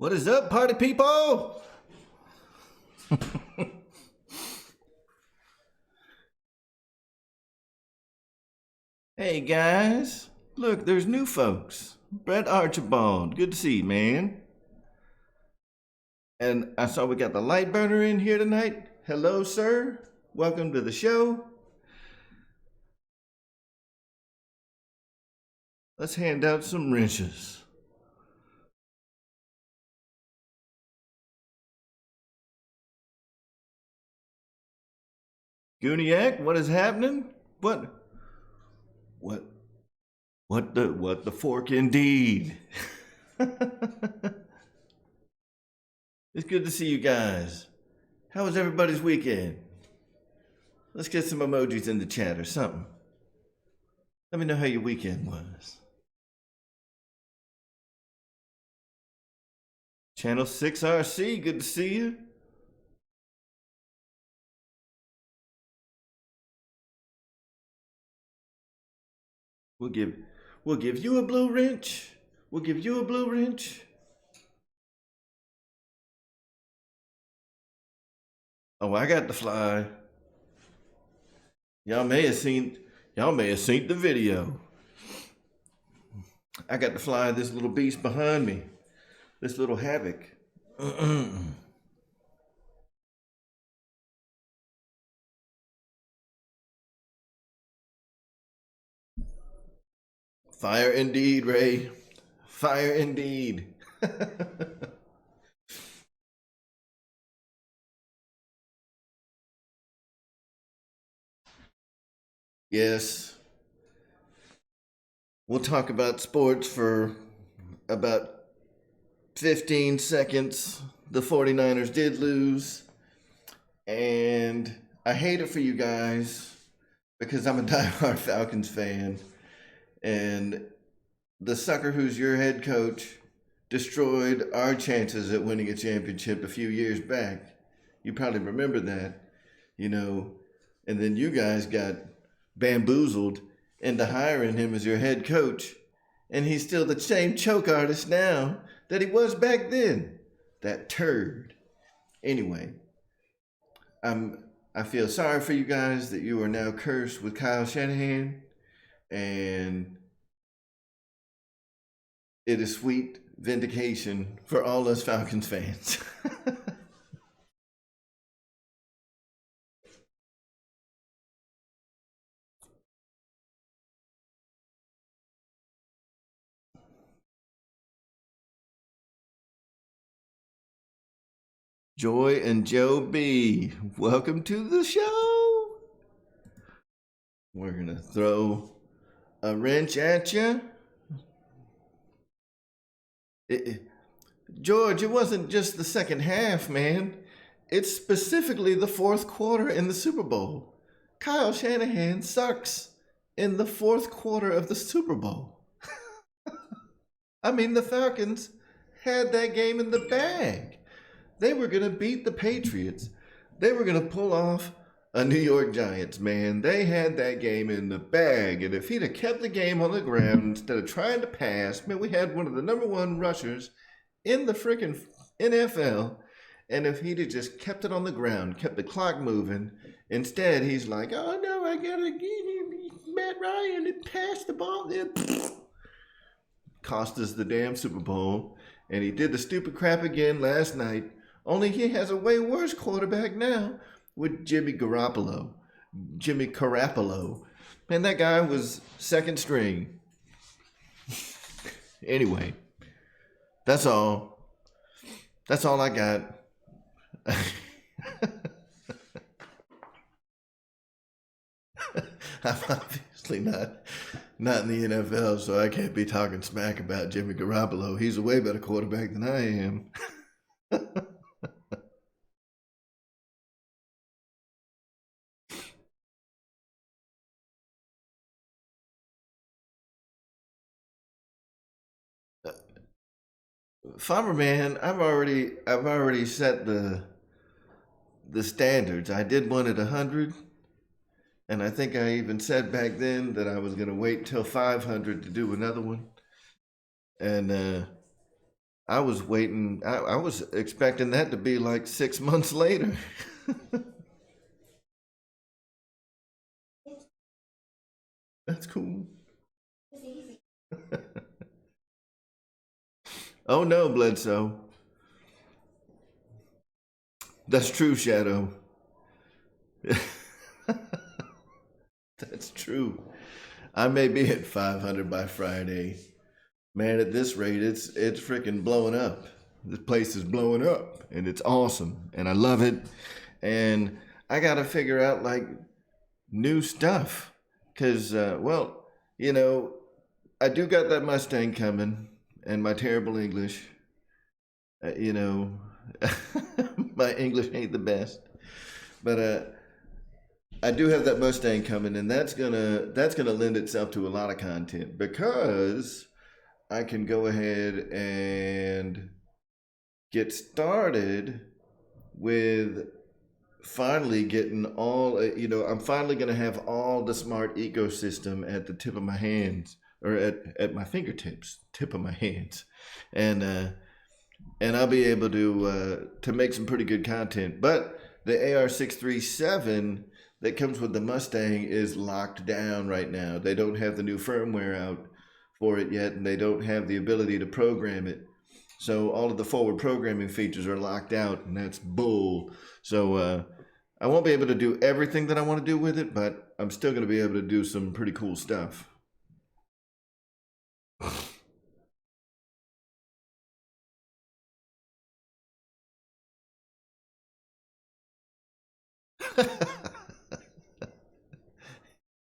What is up, party people? Hey guys, look, there's new folks. Brett Archibald, good to see you, man. And I saw we got the light burner in here tonight. Hello, sir. Welcome to the show. Let's hand out some wrenches. Gooniac, what is happening? What the fork indeed. It's good to see you guys. How was everybody's weekend? Let's get some emojis in the chat or something. Let me know how your weekend was. Channel 6RC, good to see you. We'll give you a blue wrench. We'll give you a blue wrench. Oh, I got the fly. Y'all may have seen the video. I got to fly this little beast behind me. This little HAVOC. Fire indeed, Ray. Fire indeed. Yes. We'll talk about sports for about 15 seconds. The 49ers did lose. And I hate it for you guys because I'm a diehard Falcons fan. And the sucker who's your head coach destroyed our chances at winning a championship a few years back. You probably remember that, and then you guys got bamboozled into hiring him as your head coach, and he's still the same choke artist now that he was back then. That turd. Anyway, I feel sorry for you guys that you are now cursed with Kyle Shanahan, and it is sweet vindication for all us Falcons fans. Joy and Joe B, welcome to the show. We're going to throw a wrench at you. George, it wasn't just the second half, man. It's specifically the fourth quarter in the Super Bowl. Kyle Shanahan sucks in the fourth quarter of the Super Bowl. I mean, the Falcons had that game in the bag. They were going to beat the Patriots. They were going to pull off a New York Giants, man. They had that game in the bag. And if he'd have kept the game on the ground instead of trying to pass, man, we had one of the number one rushers in the freaking NFL. And if he'd have just kept it on the ground, kept the clock moving, instead he's like, oh no, I got to get Matt Ryan and pass the ball there. Cost us the damn Super Bowl. And he did the stupid crap again last night. Only he has a way worse quarterback now with Jimmy Garoppolo. Man, that guy was second string. Anyway, that's all. That's all I got. I'm obviously not in the NFL, so I can't be talking smack about Jimmy Garoppolo. He's a way better quarterback than I am. Farmer Man, I've already set the standards. I did one at 100, and I think I even said back then that I was going to wait till 500 to do another one. And I was waiting. I was expecting that to be like 6 months later. That's cool. Oh no, Bledsoe. That's true, Shadow. That's true. I may be at 500 by Friday. Man, at this rate, it's freaking blowing up. This place is blowing up, and it's awesome, and I love it. And I gotta figure out like new stuff, cause well, you know, I do got that Mustang coming, and my terrible English. You know, my English ain't the best, but I do have that Mustang coming, and that's gonna lend itself to a lot of content because I can go ahead and get started with finally getting all I'm finally going to have all the smart ecosystem at the tip of my hands, or at my fingertips, tip of my hands, and I'll be able to make some pretty good content. But the AR-637 that comes with the Mustang is locked down right now. They don't have the new firmware out for it yet, and they don't have the ability to program it. So all of the forward programming features are locked out, and that's bull. So I won't be able to do everything that I want to do with it, but I'm still going to be able to do some pretty cool stuff.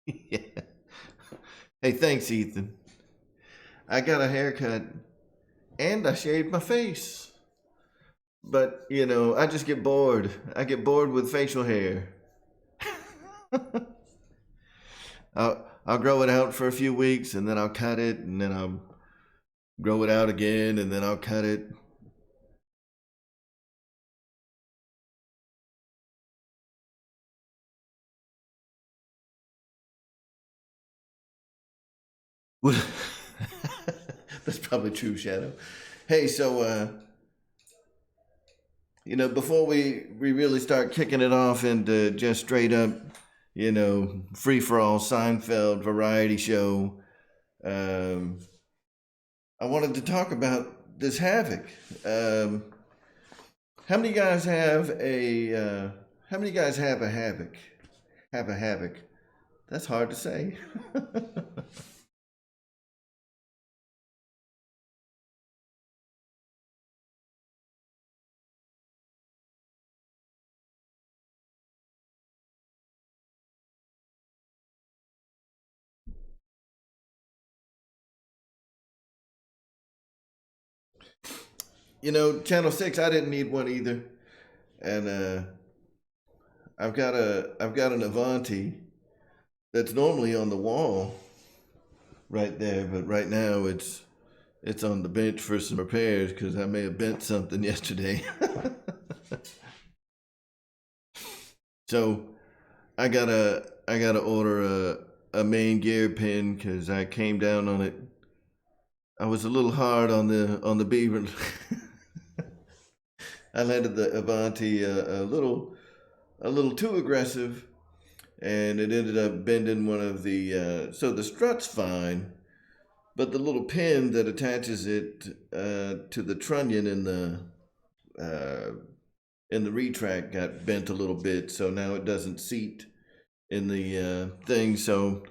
Yeah. Hey, thanks, Ethan. I got a haircut and I shaved my face. But, I just get bored. I get bored with facial hair. I'll grow it out for a few weeks, and then I'll cut it, and then I'll grow it out again, and then I'll cut it. That's probably true, Shadow. Hey, so before we really start kicking it off into just straight up, free for all Seinfeld variety show, um, I wanted to talk about this HAVOC. Um, how many guys have a How many guys have a HAVOC? Have a HAVOC? That's hard to say. Channel 6, I didn't need one either, and I've got an Avanti that's normally on the wall right there, but right now it's on the bench for some repairs because I may have bent something yesterday. So I gotta order a main gear pin because I came down on it. I was a little hard on the beaver. I landed the Avanti a little too aggressive, and it ended up bending one of the. So the strut's fine, but the little pin that attaches it to the trunnion uh, in the retract got bent a little bit, so now it doesn't seat in the thing. So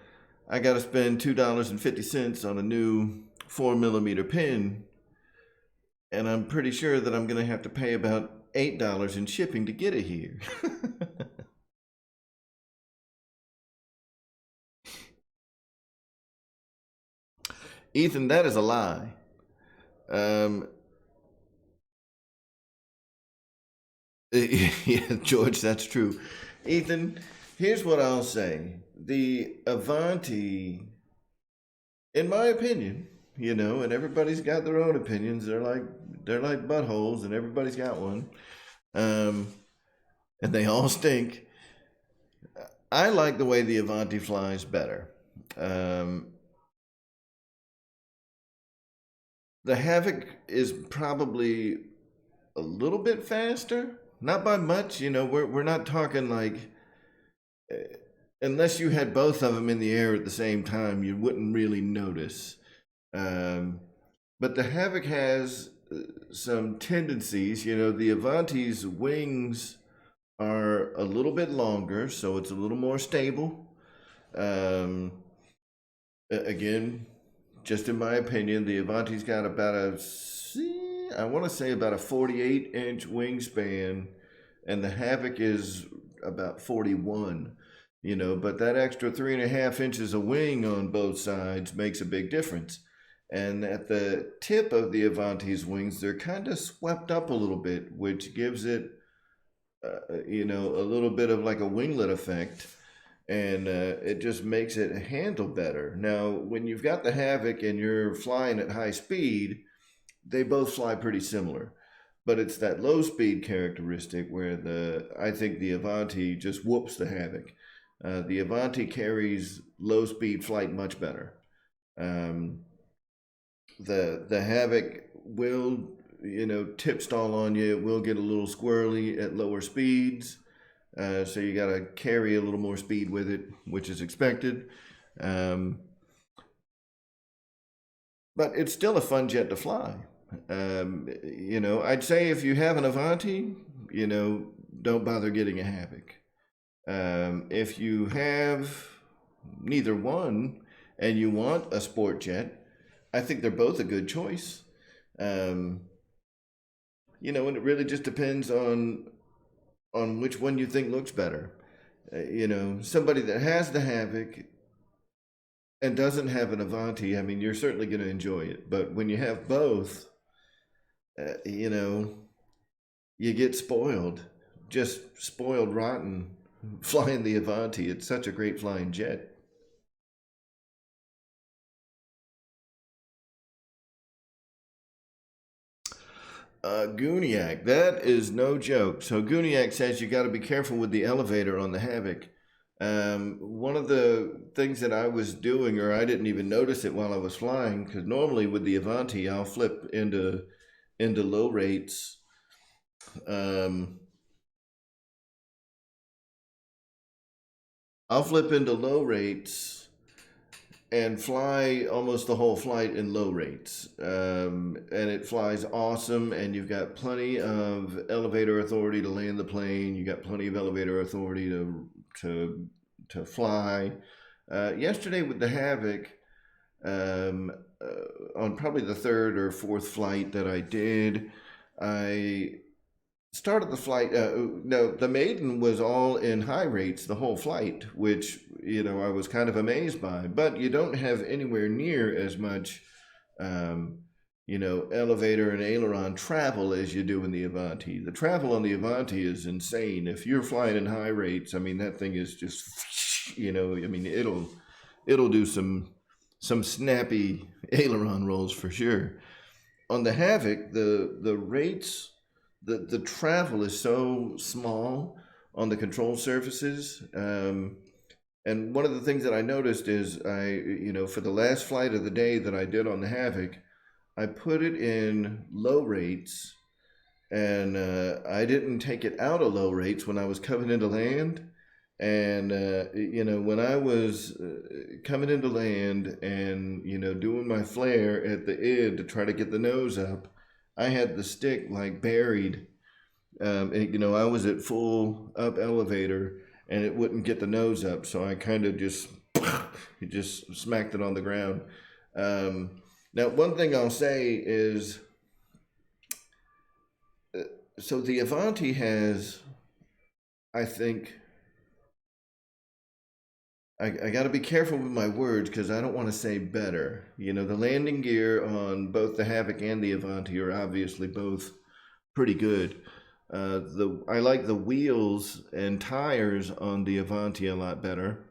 I got to spend $2.50 on a new 4 millimeter pin, and I'm pretty sure that I'm going to have to pay about $8 in shipping to get it here. Ethan, that is a lie. Um, yeah, George, that's true. Ethan, here's what I'll say. The Avanti, in my opinion, and everybody's got their own opinions. They're like buttholes, and everybody's got one. Um, and they all stink. I like the way the Avanti flies better. Um, The HAVOC is probably a little bit faster, not by much. We're not talking like, unless you had both of them in the air at the same time, you wouldn't really notice. Um, but the HAVOC has some tendencies. The Avanti's wings are a little bit longer, so it's a little more stable. Um, Again, just in my opinion, the Avanti's got about I want to say about a 48-inch wingspan, and the HAVOC is about 41. But that extra 3.5 inches of wing on both sides makes a big difference. And at the tip of the Avanti's wings, they're kind of swept up a little bit, which gives it, a little bit of like a winglet effect, and it just makes it handle better. Now, when you've got the HAVOC and you're flying at high speed, they both fly pretty similar. But it's that low speed characteristic where I think the Avanti just whoops the HAVOC. The Avanti carries low speed flight much better. The HAVOC will, tip stall on you. It will get a little squirrely at lower speeds. So you got to carry a little more speed with it, which is expected. But it's still a fun jet to fly. I'd say if you have an Avanti, don't bother getting a HAVOC. If you have neither one and you want a sport jet, I think they're both a good choice. And it really just depends on which one you think looks better. Somebody that has the HAVOC and doesn't have an Avanti, I mean, you're certainly going to enjoy it. But when you have both, you get spoiled, just spoiled rotten flying the Avanti. It's such a great flying jet. Gooniac, that is no joke. So Gooniac says you got to be careful with the elevator on the HAVOC. One of the things that I was doing, or I didn't even notice it while I was flying, because normally with the Avanti, I'll flip into low rates. I'll flip into low rates and fly almost the whole flight in low rates. And it flies awesome, and you've got plenty of elevator authority to land the plane. You got plenty of elevator authority to fly. Yesterday with the HAVOC, on probably the third or fourth flight that I did, I started the flight. No, the maiden was all in high rates the whole flight, which I was kind of amazed by. But you don't have anywhere near as much, elevator and aileron travel as you do in the Avanti. The travel on the Avanti is insane. If you're flying in high rates, I mean that thing is just, it'll do some snappy aileron rolls for sure. On the HAVOC, the rates. The travel is so small on the control surfaces. And one of the things that I noticed is for the last flight of the day that I did on the HAVOC, I put it in low rates, and I didn't take it out of low rates when I was coming into land. And when I was coming into land and doing my flare at the end to try to get the nose up, I had the stick like buried. I was at full up elevator, and it wouldn't get the nose up, so I kind of just smacked it on the ground. Now, one thing I'll say is, so the Avanti has, I think, I got to be careful with my words because I don't want to say better. The landing gear on both the HAVOC and the Avanti are obviously both pretty good. I like the wheels and tires on the Avanti a lot better.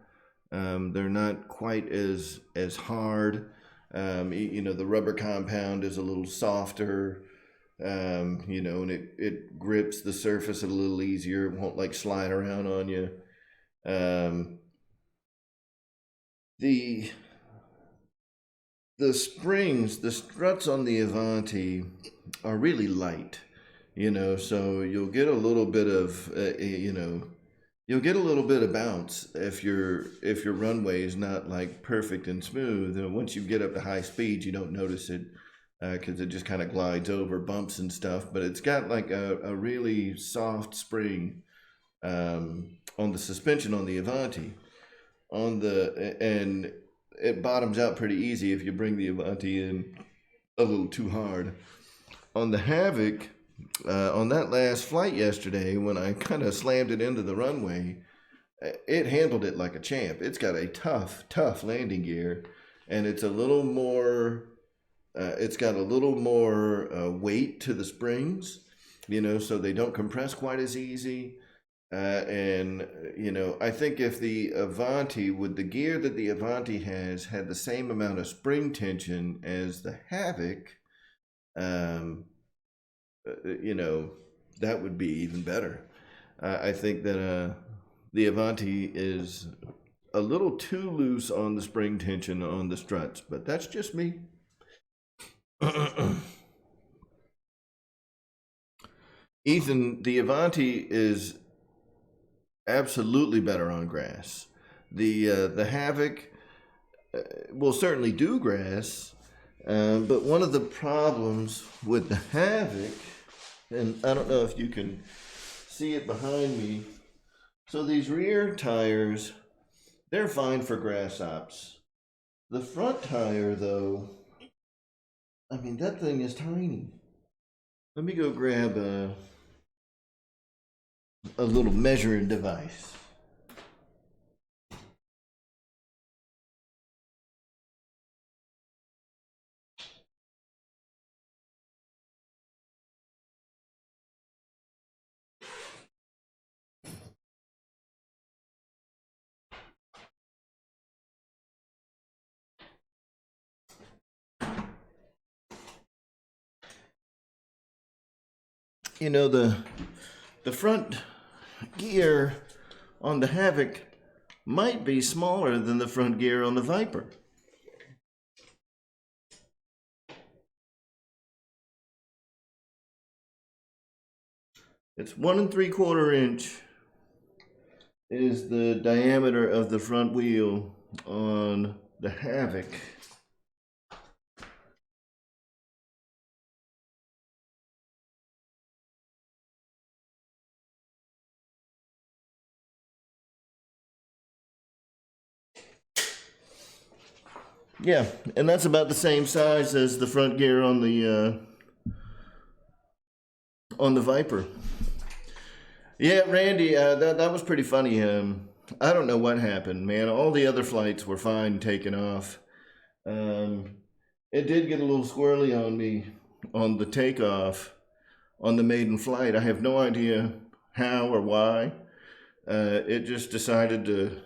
They're not quite as hard. The rubber compound is a little softer. And it grips the surface a little easier. It won't like slide around on you. The the springs, the struts on the Avanti are really light, so you'll get a little bit of, you'll get a little bit of bounce if your runway is not like perfect and smooth. And once you get up to high speeds, you don't notice it because it just kind of glides over bumps and stuff. But it's got like a really soft spring on the suspension on the Avanti, and it bottoms out pretty easy if you bring the Avanti in a little too hard. On the HAVOC, on that last flight yesterday, when I kind of slammed it into the runway, it handled it like a champ. It's got a tough landing gear, and it's a little more. It's got a little more weight to the springs, so they don't compress quite as easy. I think if the Avanti, with the gear that the Avanti has, had the same amount of spring tension as the HAVOC, that would be even better. I think that the Avanti is a little too loose on the spring tension on the struts, but that's just me. Ethan, the Avanti is absolutely better on grass. The HAVOC will certainly do grass, but one of the problems with the HAVOC, and I don't know if you can see it behind me, so these rear tires, they're fine for grass ops. The front tire, though, I mean, that thing is tiny. Let me go grab a little measuring device. The front gear on the HAVOC might be smaller than the front gear on the Viper. It's 1 3/4 inch is the diameter of the front wheel on the HAVOC. Yeah, and that's about the same size as the front gear on the Viper. Yeah, Randy, that was pretty funny. I don't know what happened, man. All the other flights were fine taking off. It did get a little squirrely on me on the takeoff on the maiden flight. I have no idea how or why. It just decided to,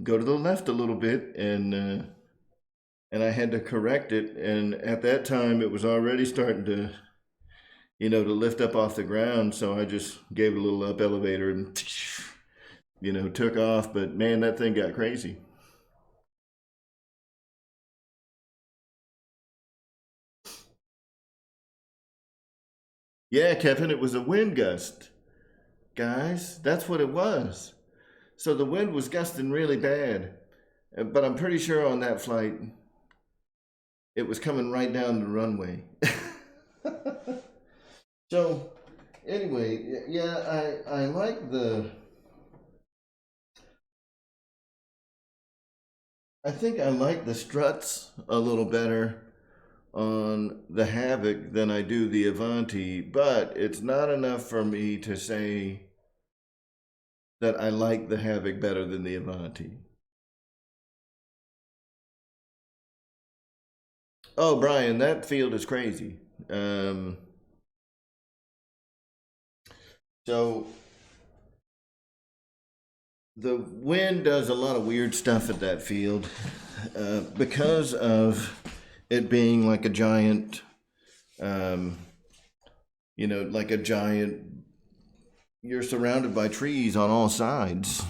go to the left a little bit, and I had to correct it. And at that time, it was already starting to, to lift up off the ground. So I just gave it a little up elevator and, took off. But man, that thing got crazy. Yeah, Kevin, it was a wind gust. Guys, that's what it was. So the wind was gusting really bad. But I'm pretty sure on that flight, it was coming right down the runway. So, anyway, yeah, I like I think I like the struts a little better on the HAVOC than I do the Avanti, but it's not enough for me to say that I like the HAVOC better than the Avanti. Oh, Brian, that field is crazy. So the wind does a lot of weird stuff at that field because of it being like a giant, like a giant, you're surrounded by trees on all sides.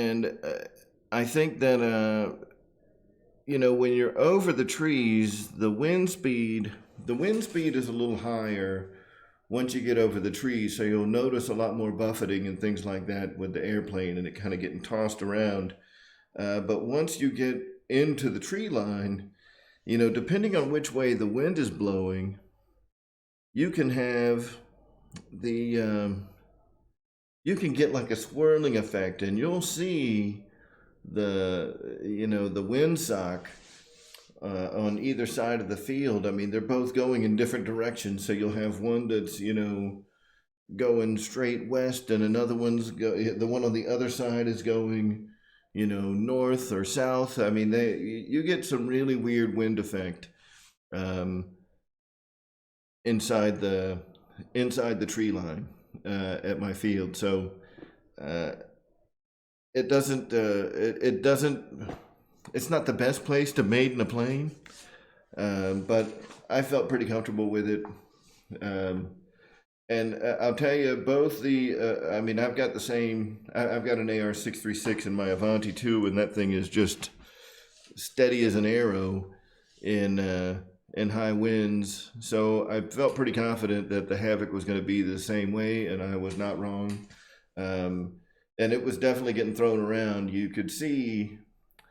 And I think that when you're over the trees, the wind speed is a little higher once you get over the trees. So you'll notice a lot more buffeting and things like that with the airplane and it kind of getting tossed around. But once you get into the tree line, depending on which way the wind is blowing, you can have you can get like a swirling effect, and you'll see the windsock on either side of the field. I mean, they're both going in different directions. So you'll have one that's going straight west, and another the one on the other side is going north or south. I mean, you get some really weird wind effect inside the tree line at my field. So it's not the best place to maiden a plane, but I felt pretty comfortable with it. And I'll tell you, both I've got I've got an AR-636 in my Avanti too, and that thing is just steady as an arrow in high winds. So I felt pretty confident that the HAVOC was going to be the same way, and I was not wrong. And it was definitely getting thrown around. You could see,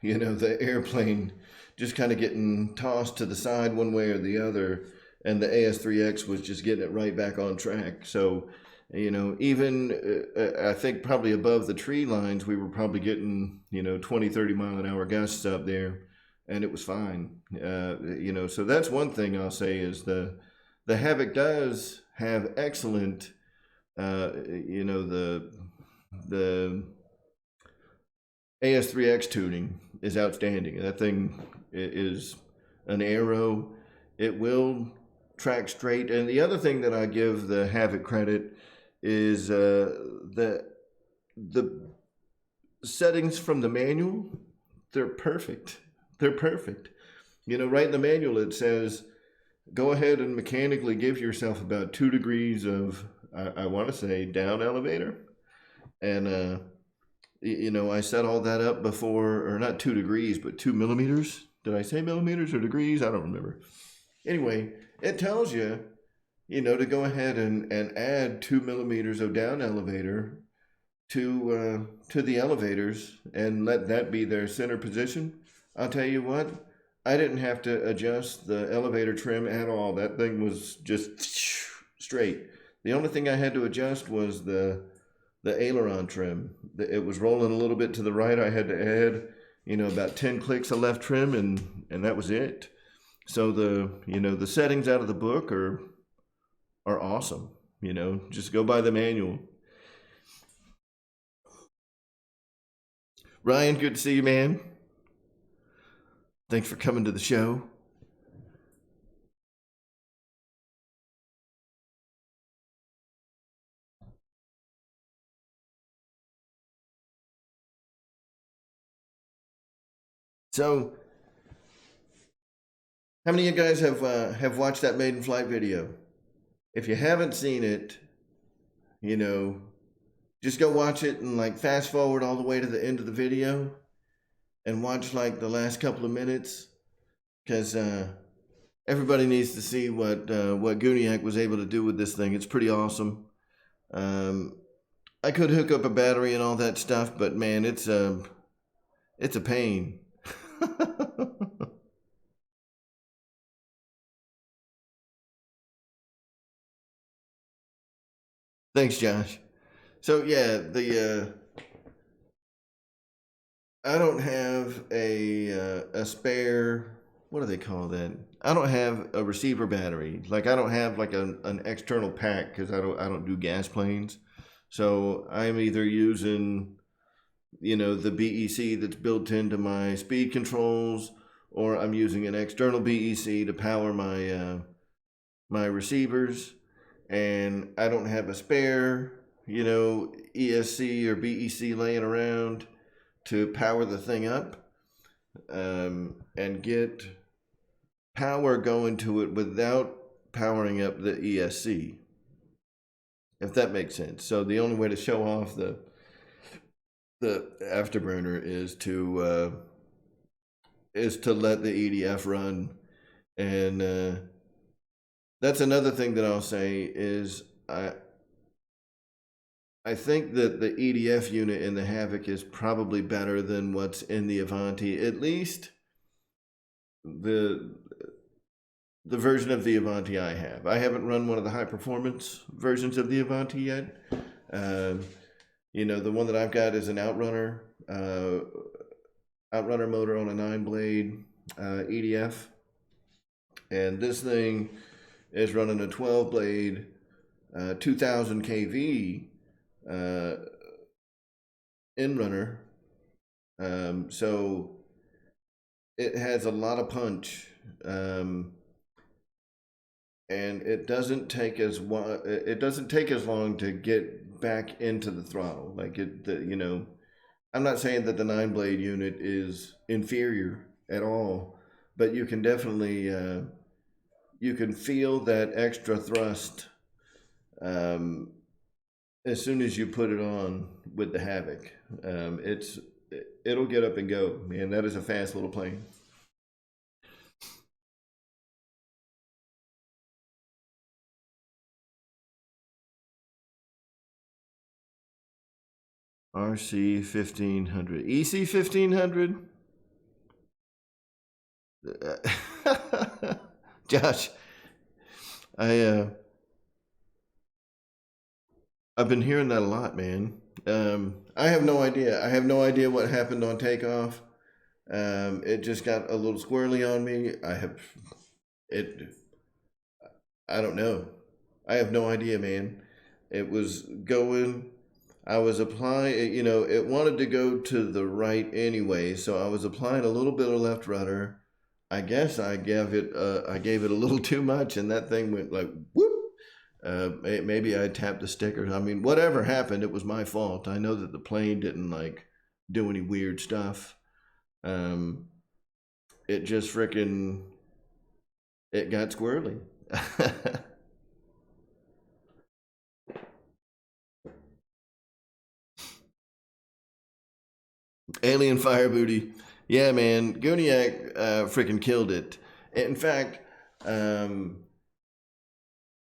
the airplane just kind of getting tossed to the side one way or the other, and the AS-3X was just getting it right back on track. So, even I think probably above the tree lines, we were probably getting, 20, 30 mile an hour gusts up there, and it was fine. So that's one thing I'll say is the HAVOC does have excellent, the AS-3X tuning is outstanding. That thing is an arrow. It will track straight. And the other thing that I give the HAVOC credit is the settings from the manual. They're perfect. They're perfect. Right in the manual it says, go ahead and mechanically give yourself about 2 degrees of, I want to say, down elevator. And I set all that up before, or not 2 degrees, but 2 millimeters. Did I say millimeters or degrees? I don't remember. Anyway, it tells you, to go ahead and add 2 millimeters of down elevator to the elevators and let that be their center position. I'll tell you what, I didn't have to adjust the elevator trim at all. That thing was just straight. The only thing I had to adjust was the aileron trim. It was rolling a little bit to the right. I had to add, about 10 clicks of left trim, and that was it. So the settings out of the book are awesome. Just go by the manual. Ryan, good to see you, man. Thanks for coming to the show. So, how many of you guys have watched that maiden flight video? If you haven't seen it, just go watch it and fast forward all the way to the end of the video and watch the last couple of minutes, because everybody needs to see what Gooniac was able to do with this thing. It's pretty awesome. I could hook up a battery and all that stuff, but man, it's a pain. Thanks, Josh. So yeah, I don't have a spare. What do they call that? I don't have a receiver battery. I don't have an external pack because I don't do gas planes. So I'm either using the BEC that's built into my speed controls, or I'm using an external BEC to power my receivers, and I don't have a spare ESC or BEC laying around to power the thing up and get power going to it without powering up the ESC, if that makes sense. So the only way to show off the Afterburner is to let the EDF run, and that's another thing that I'll say is I think that the EDF unit in the HAVOC is probably better than what's in the Avanti, at least the version of the Avanti I have. I haven't run one of the high performance versions of the Avanti yet. You know, the one that I've got is an Outrunner motor on a 9-blade EDF, and this thing is running a 12-blade 2000 kV in-runner. So it has a lot of punch, and it doesn't take as long to get back into the throttle. Like you know, I'm not saying that the 9-blade unit is inferior at all, but you can definitely you can feel that extra thrust as soon as you put it on with the HAVOC. It'll get up and go, man. That is a fast little plane. RC 1500, EC 1500. Josh, I've been hearing that a lot, man. I have no idea. I have no idea what happened on takeoff. It just got a little squirrely on me. I don't know. I have no idea, man. It was going. I was applying, you know, it wanted to go to the right anyway, so I was applying a little bit of left rudder. I guess I gave it a little too much, and that thing went like whoop. Maybe I tapped the sticker. I mean, whatever happened, it was my fault. I know that the plane didn't like do any weird stuff. It just freaking it got squirrely. Alien Fire Booty. Yeah, man. Gooniac freaking killed it. In fact,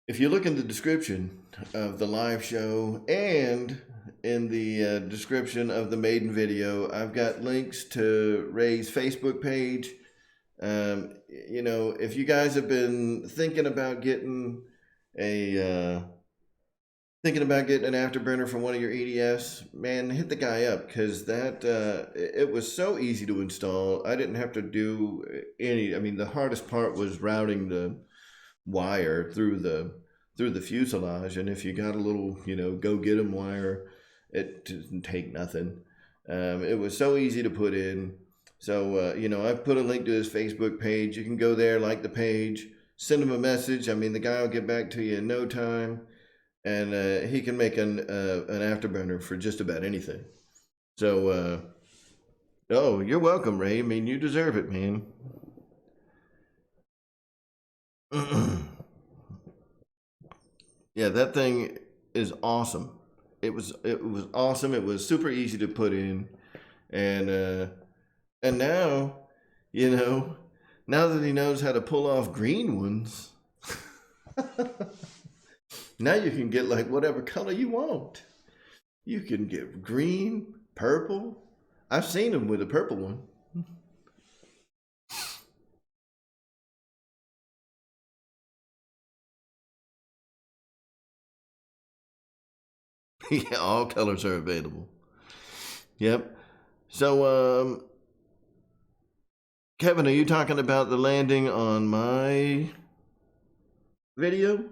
if you look in the description of the live show and in the description of the maiden video, I've got links to Ray's Facebook page. You know, if you guys have been thinking about getting an afterburner from one of your EDS, man, hit the guy up, because that it was so easy to install. I didn't have to do any. I mean, the hardest part was routing the wire through the fuselage, and if you got a little, you know, go get 'em wire, it didn't take nothing. It was so easy to put in. So you know, I've put a link to his Facebook page. You can go there, like the page, send him a message. I mean, the guy will get back to you in no time. And he can make an afterburner for just about anything. So, oh, you're welcome, Ray. I mean, you deserve it, man. Yeah, that thing is awesome. It was awesome. It was super easy to put in, and now, you know, now that he knows how to pull off green ones. Now you can get like whatever color you want. You can get green, purple. I've seen them with a purple one. Yeah, all colors are available. Yep. So, Kevin, are you talking about the landing on my video?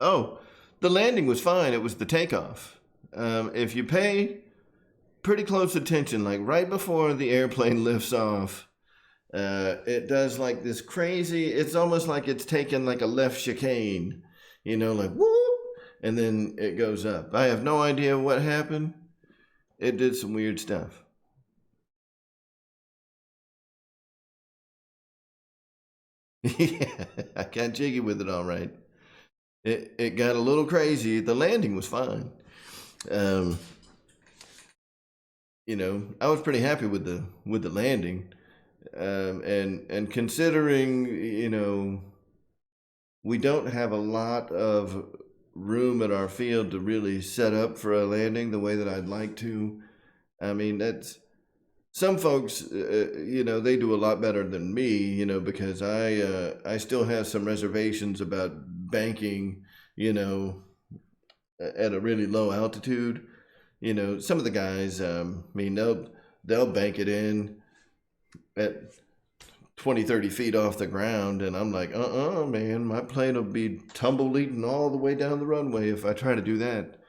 Oh, the landing was fine. It was the takeoff. If you pay pretty close attention, like right before the airplane lifts off, it does like this crazy, it's almost like it's taking like a left chicane, you know, like whoop, and then it goes up. I have no idea what happened. It did some weird stuff. Yeah, I got jiggy with it all right. It got a little crazy. The landing was fine. Um, I was pretty happy with the landing. And considering, we don't have a lot of room at our field to really set up for a landing the way that I'd like to. I mean, that's some folks, they do a lot better than me, because I still have some reservations about banking, you know, at a really low altitude. Some of the guys, I mean, they'll bank it in at 20, 30 feet off the ground, and I'm like, man, my plane will be tumbleweeding all the way down the runway if I try to do that.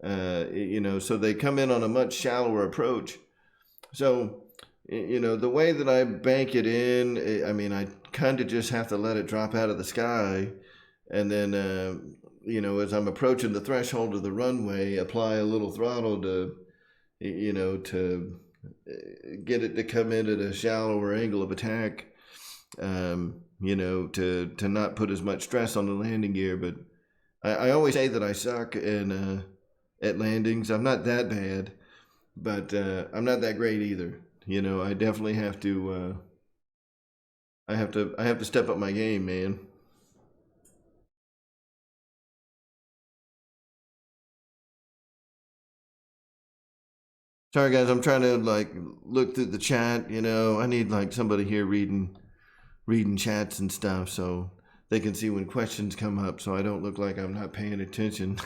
So they come in on a much shallower approach. So, the way that I bank it in, I mean, I kind of just have to let it drop out of the sky. And then, as I'm approaching the threshold of the runway, apply a little throttle to get it to come in at a shallower angle of attack, to not put as much stress on the landing gear. But I always say that I suck at landings. I'm not that bad, but I'm not that great either. I definitely have to. I have to step up my game, man. Sorry, guys. I'm trying to look through the chat. I need somebody here reading chats and stuff so they can see when questions come up, so I don't look like I'm not paying attention.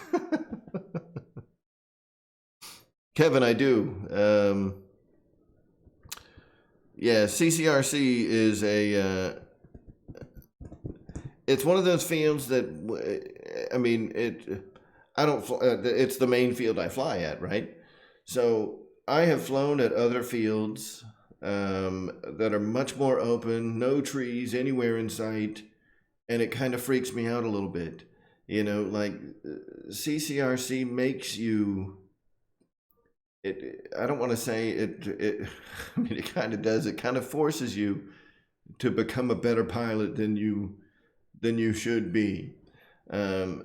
Kevin, I do. Yeah, CCRC is it's one of those fields that, I mean, I don't, it's the main field I fly at, right? So I have flown at other fields that are much more open, no trees anywhere in sight, and it kind of freaks me out a little bit. CCRC makes you. I don't want to say it. I mean, it kind of does. It kind of forces you to become a better pilot than you should be. Um,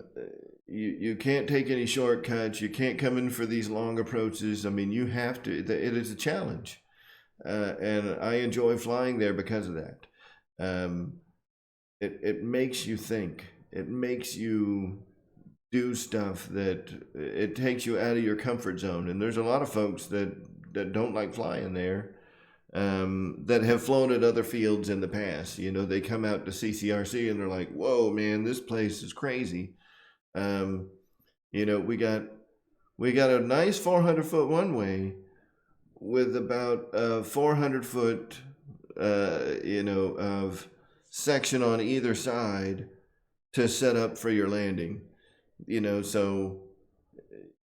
you can't take any shortcuts. You can't come in for these long approaches. I mean, you have to. It is a challenge, and I enjoy flying there because of that. Um, it makes you think. It makes you do stuff that it takes you out of your comfort zone. And there's a lot of folks that don't like flying there, that have flown at other fields in the past. They come out to CCRC and they're like, "Whoa, man, this place is crazy." Um, we got a nice 400-foot one way with about 400 foot, of section on either side to set up for your landing. So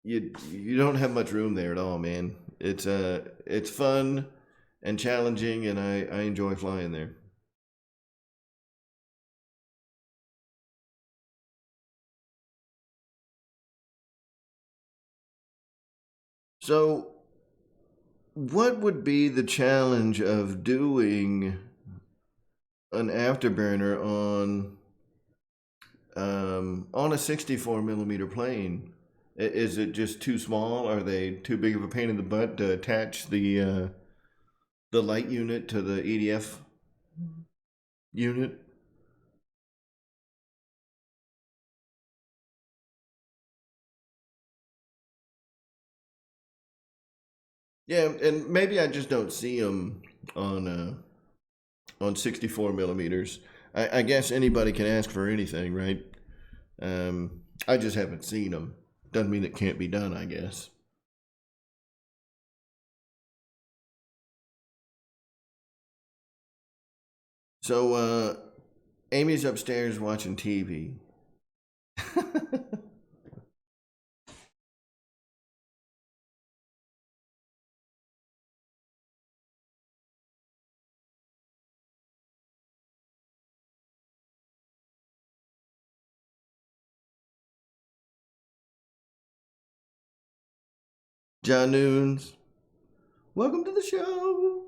you don't have much room there at all, man. It's fun and challenging, and I enjoy flying there. So, what would be the challenge of doing an afterburner on a 64 millimeter plane? Is it just too small? Are they too big of a pain in the butt to attach the light unit to the EDF unit? Yeah, and maybe I just don't see them on on 64 millimeters. I guess anybody can ask for anything, right? I just haven't seen them. Doesn't mean it can't be done, I guess. So, Amy's upstairs watching TV. John Noons, welcome to the show.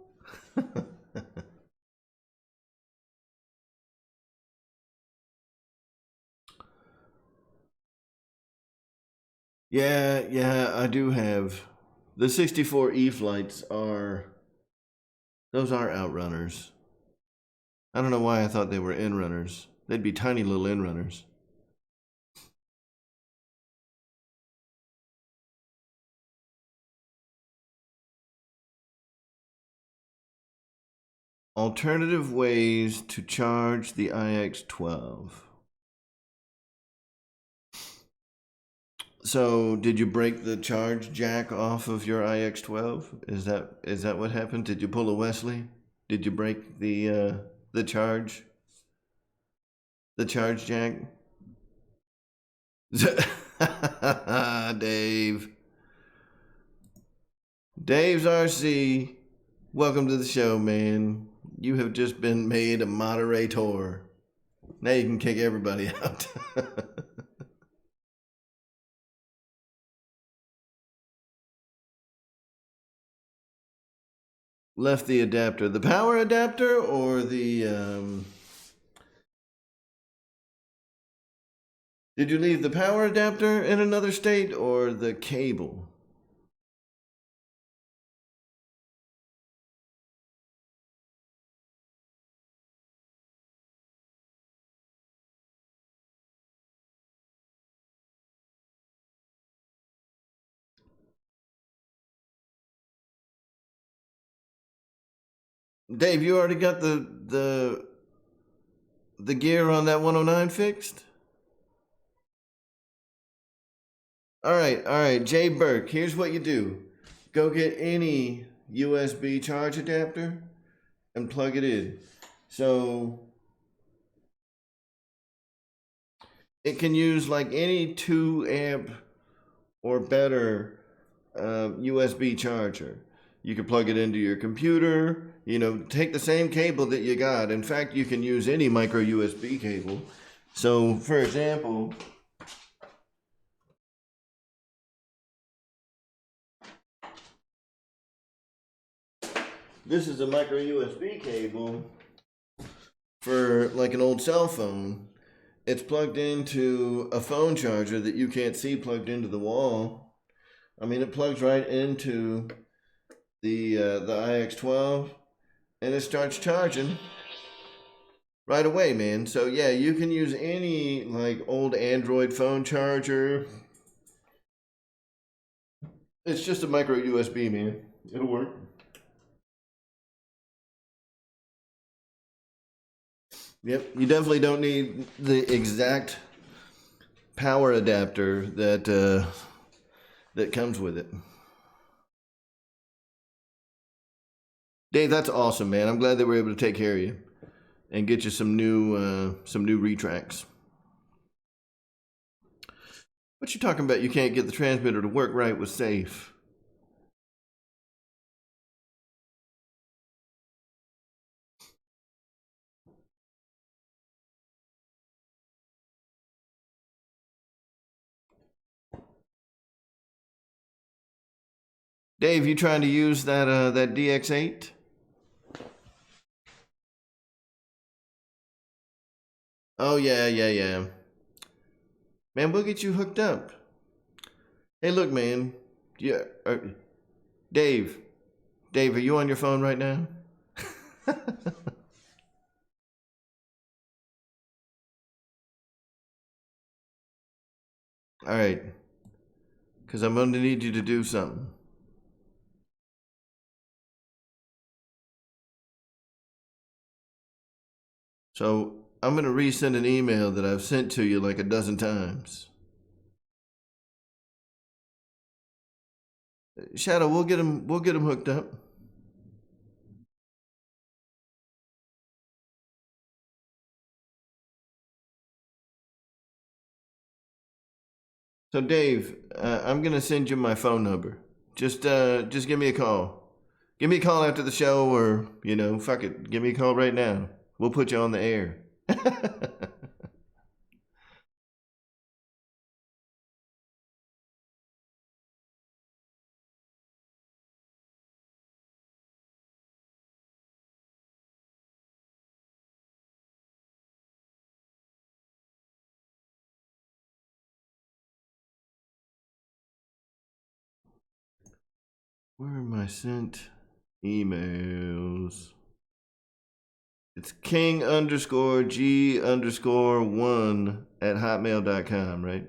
Yeah, I do have. The 64 E flights are, those are outrunners. I don't know why I thought they were in-runners. They'd be tiny little in-runners. Alternative ways to charge the iX-12. So, did you break the charge jack off of your iX-12? Is that what happened? Did you pull a Wesley? Did you break the charge jack? Dave. Dave's RC. Welcome to the show, man. You have just been made a moderator. Now you can kick everybody out. Left the adapter. The power adapter or the... Did you leave the power adapter in another state or the cable? Dave, you already got the gear on that 109 fixed? All right. Jay Burke, here's what you do. Go get any USB charge adapter and plug it in. So it can use like any 2 amp or better USB charger. You can plug it into your computer, take the same cable that you got. In fact, you can use any micro USB cable. So, for example, this is a micro USB cable for like an old cell phone. It's plugged into a phone charger that you can't see plugged into the wall. I mean, it plugs right into the iX-12 and it starts charging right away, man. So yeah, you can use any like old Android phone charger. It's just a micro USB, man. It'll work. Yep, you definitely don't need the exact power adapter that comes with it. Dave, that's awesome, man. I'm glad that we're able to take care of you and get you some new retracts. What you talking about? You can't get the transmitter to work right with safe. Dave, you trying to use that DX8? Oh yeah. Man, we'll get you hooked up. Hey, look, man. Yeah, Dave. Dave, are you on your phone right now? All right, because I'm going to need you to do something. So I'm going to resend an email that I've sent to you like a dozen times. Shadow, we'll get him hooked up. So Dave, I'm gonna send you my phone number. Just give me a call. Give me a call after the show, or fuck it, give me a call right now. We'll put you on the air. Where are my sent emails? It's king_g_1 @hotmail.com, right?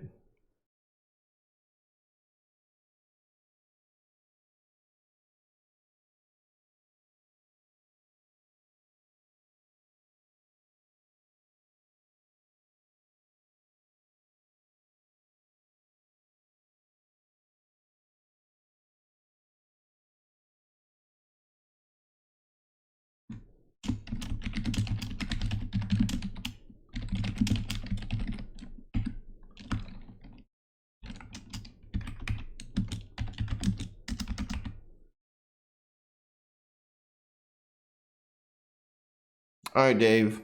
All right, Dave.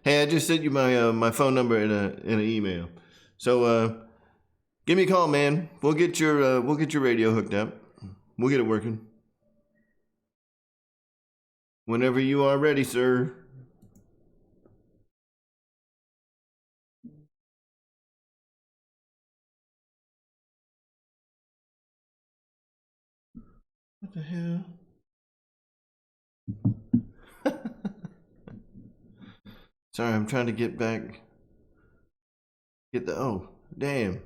Hey, I just sent you my phone number in an email. So give me a call, man. We'll get your radio hooked up. We'll get it working. Whenever you are ready, sir. What the hell? Sorry, I'm trying to get back. Oh, damn.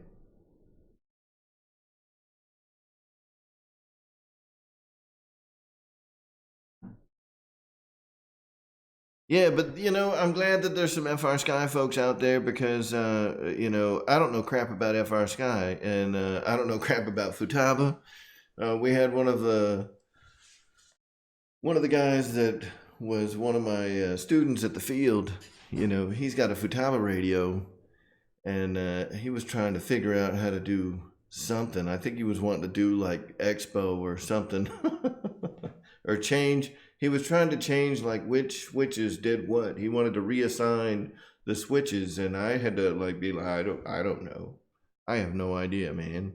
Yeah, but I'm glad that there's some FR Sky folks out there because I don't know crap about FR Sky and I don't know crap about Futaba. We had one of the guys that was one of my students at the field. He's got a Futaba radio, and he was trying to figure out how to do something. I think he was wanting to do like Expo or something, or change. He was trying to change like which switches did what. He wanted to reassign the switches, and I had to like be like, I don't know. I have no idea, man.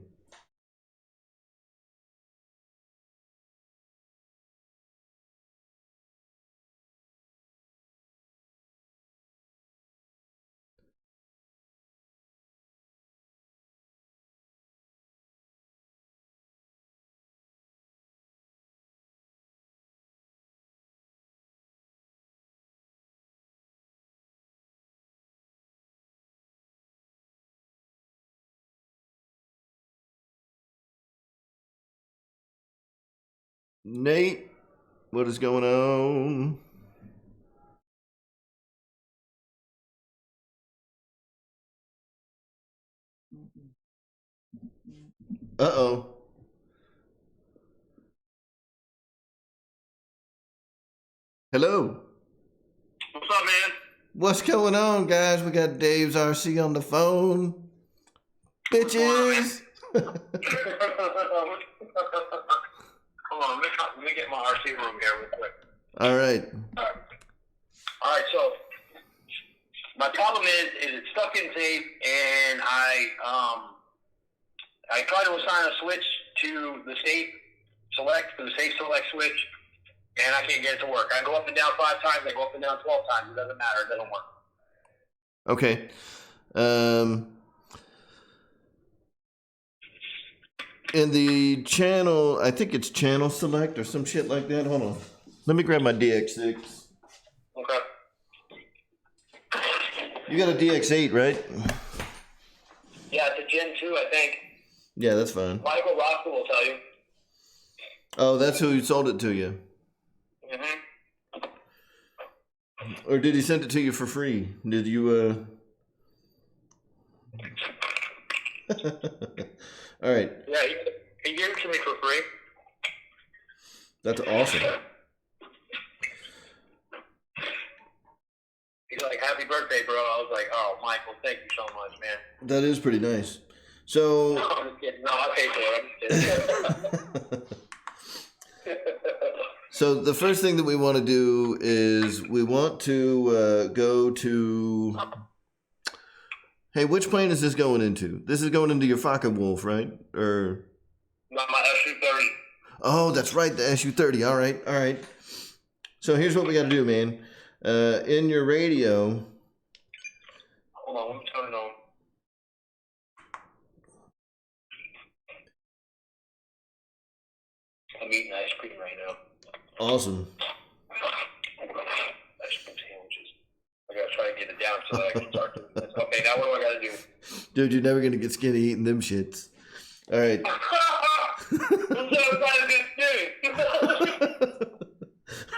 Nate, what is going on? Uh-oh. Hello. What's up, man? What's going on, guys? We got Dave's RC on the phone. Bitches. Hold on, let me get my RC room here real quick. All right. All right, so my problem is it's stuck in tape, and I tried to assign a switch to the safe select switch, and I can't get it to work. I go up and down 5 times, I go up and down 12 times. It doesn't matter. It doesn't work. Okay. In the channel, I think it's channel select or some shit like that. Hold on. Let me grab my DX6. Okay. You got a DX8, right? Yeah, it's a Gen 2, I think. Yeah, that's fine. Michael Roscoe will tell you. Oh, that's who sold it to you. Mm-hmm. Or did he send it to you for free? Did you, All right. Yeah, he gave it to me for free. That's awesome. He's like, happy birthday, bro. I was like, oh, Michael, thank you so much, man. That is pretty nice. So... No, I'm just kidding. No, I paid for it. I'm just kidding. So the first thing that we want to do is we want to go to... Hey, which plane is this going into? This is going into your Focke-Wulf, right? Or... Not my SU-30. Oh, that's right, the SU-30. All right. So here's what we got to do, man. in your radio. Hold on, let me turn it on. I'm eating ice cream right now. Awesome. Ice cream sandwiches. I gotta try to get it down so that I can start doing this. Okay, now what do I gotta do? Dude, you're never gonna get skinny eating them shits. All right.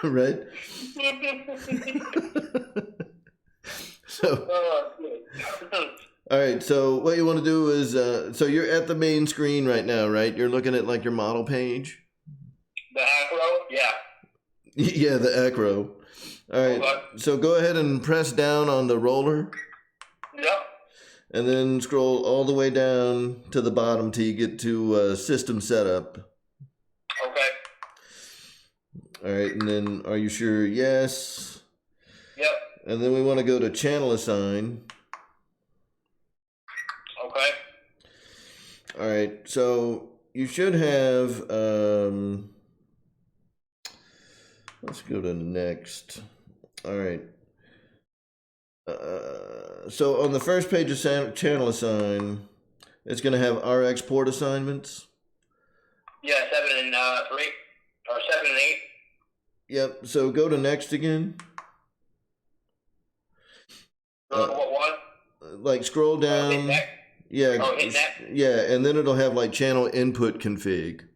Right? So, all right. So what you want to do is, so you're at the main screen right now, right? You're looking at like your model page. The acro, yeah. Yeah, the acro. All right. So go ahead and press down on the roller. Yep. And then scroll all the way down to the bottom till you get to system setup. Okay. All right, and then are you sure? Yes. Yep. And then we want to go to channel assign. Okay. All right, so you should have, let's go to next. All right. So on the first page of channel assign, it's going to have RX port assignments. Yeah, 7 and 3, or 7 and 8. Yep. So go to next again. What one? Like scroll down. Hit next. Yeah. Oh, hit next. Yeah, and then it'll have like channel input config.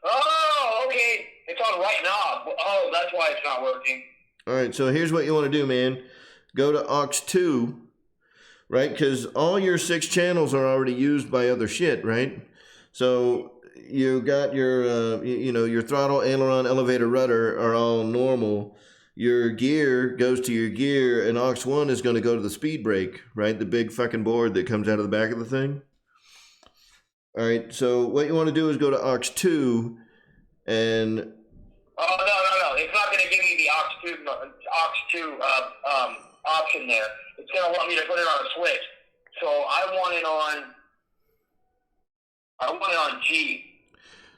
Oh, okay. It's on right knob. Oh, that's why it's not working. All right. So here's what you want to do, man. Go to aux2, right? Because all your 6 channels are already used by other shit, right? So you got your, your throttle, aileron, elevator, rudder are all normal. Your gear goes to your gear, and aux1 is going to go to the speed brake, right? The big fucking board that comes out of the back of the thing. All right. So what you want to do is go to aux2 and... Oh, no. It's not going to give me the aux2 option there. It's going to want me to put it on a switch. So I want it on G.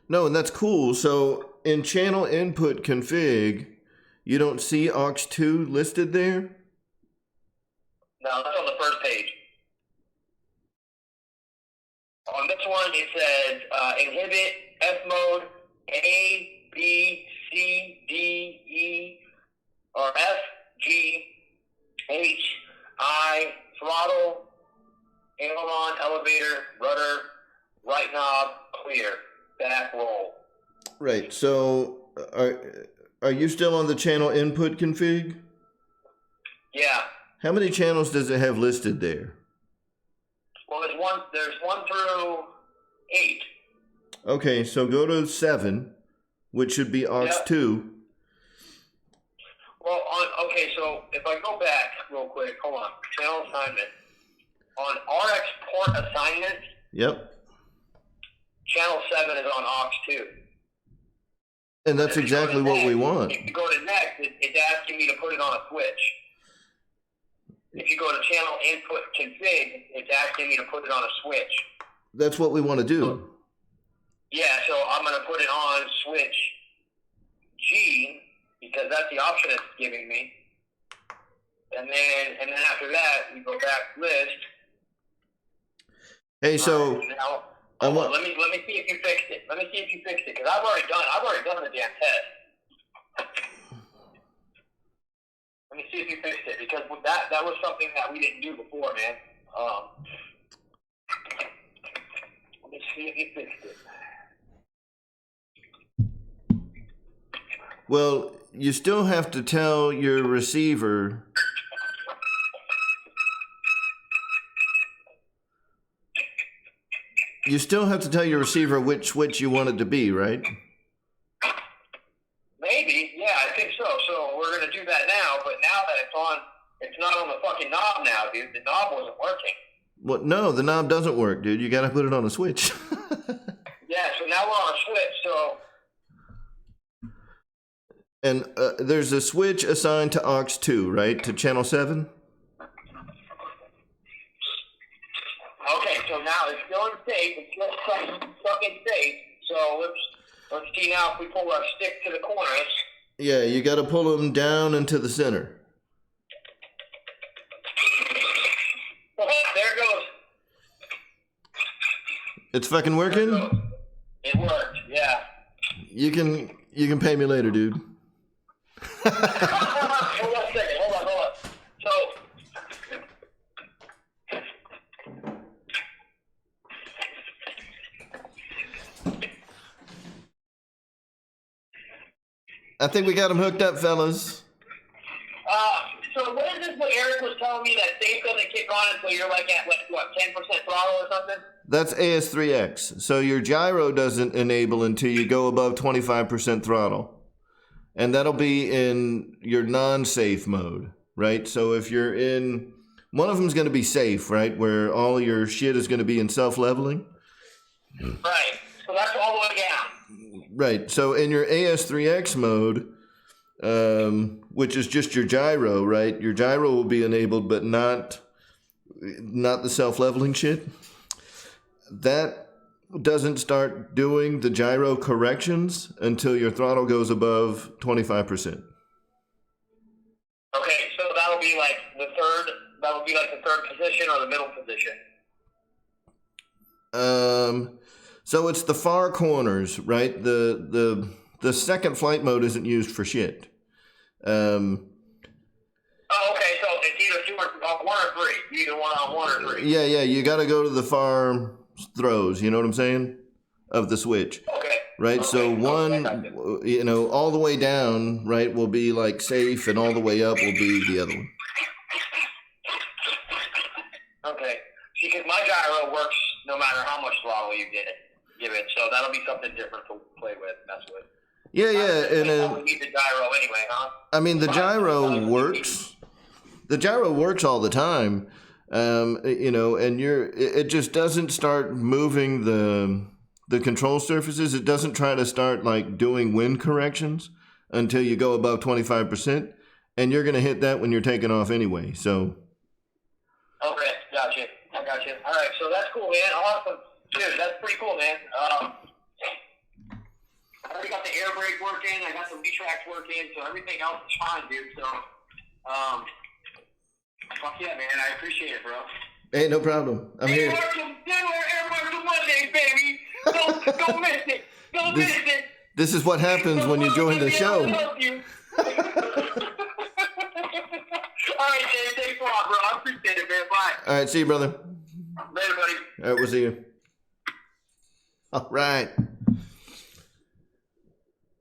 No, and that's cool. So in channel input config, you don't see aux2 listed there? No, that's on the first page. On this one, it says inhibit, F mode, A, B, C, D, E, or F, G, H, I, throttle, aileron, elevator, rudder, right knob, clear, back roll. Right. So are you still on the channel input config? Yeah. How many channels does it have listed there? Well, there's 1 through 8. Okay, so go to 7, which should be aux2. Well, okay, so if I go back real quick, hold on, channel assignment. On RX port assignment, Yep. channel 7 is on aux2. And that's exactly what we want. If you go to next, it's asking me to put it on a switch. If you go to channel input config, it's asking me to put it on a switch. That's what we want to do. Yeah, so I'm going to put it on switch G, because that's the option it's giving me. And then after that, we go back list. Hey, so now, let me see if you fixed it. Let me see if you fixed it, because I've already done the damn test. Let me see if you fixed it, because that was something that we didn't do before, man. Let me see if you fixed it. well, you still have to tell your receiver. You still have to tell your receiver which switch you want it to be, right? Maybe, yeah, I think so. So we're gonna do that now, but now that it's not on the fucking knob now, dude. The knob wasn't working. Well, no, the knob doesn't work, dude. You got to put it on a switch. Yeah, so now we're on a switch, so... And there's a switch assigned to aux2, right? To channel 7? Okay, so now it's still in state. It's still stuck in state. So let's see now if we pull our stick to the corners. Yeah, you got to pull them down into the center. Oh, there it goes. It's fucking working? It worked, yeah. You can pay me later, dude. Hold on a second. Hold on. So, I think we got them hooked up, fellas. so what is this? What Eric was telling me that safe doesn't kick on until you're like at what 10% throttle or something? That's AS3X. So your gyro doesn't enable until you go above 25% throttle. And that'll be in your non-safe mode, right? So if you're in, one of them's going to be safe, right? Where all your shit is going to be in self-leveling. Right. So that's all the way down. Right. So in your AS3X mode, which is just your gyro, right? Your gyro will be enabled, but not the self-leveling shit. That doesn't start doing the gyro corrections until your throttle goes above 25%. Okay, so that'll be like the third position or the middle position. So it's the far corners, right? The second flight mode isn't used for shit. Oh, okay, so it's either one or three. Either one on one or three. Yeah, you got to go to the far throws, you know what I'm saying? Of the switch. Okay. Right, okay. so one, all the way down, right, will be like safe, and all the way up will be the other one. Okay. See, because my gyro works no matter how much throttle you give it, so that'll be something different to play with, mess with. Yeah, and we need the gyro anyway, huh? I mean, the gyro works. The gyro works all the time, and it just doesn't start moving the control surfaces. It doesn't try to start like doing wind corrections until you go above 25%, and you're going to hit that when you're taking off anyway. So. Okay, gotcha. I got you. All right, so that's cool, man. Awesome, dude. That's pretty cool, man. I already got the air brake working. I got the V-tracks working, so everything else is fine, dude. So, fuck yeah, man. I appreciate it, bro. Hey, no problem. I'm here. Air Marshal Mondays, baby. Don't miss it. Don't miss it. This is what happens when you join the show. All right, Dave. Thanks a lot, bro. I appreciate it, man. Bye. All right, see you, brother. Later, buddy. All right, we'll see you. All right.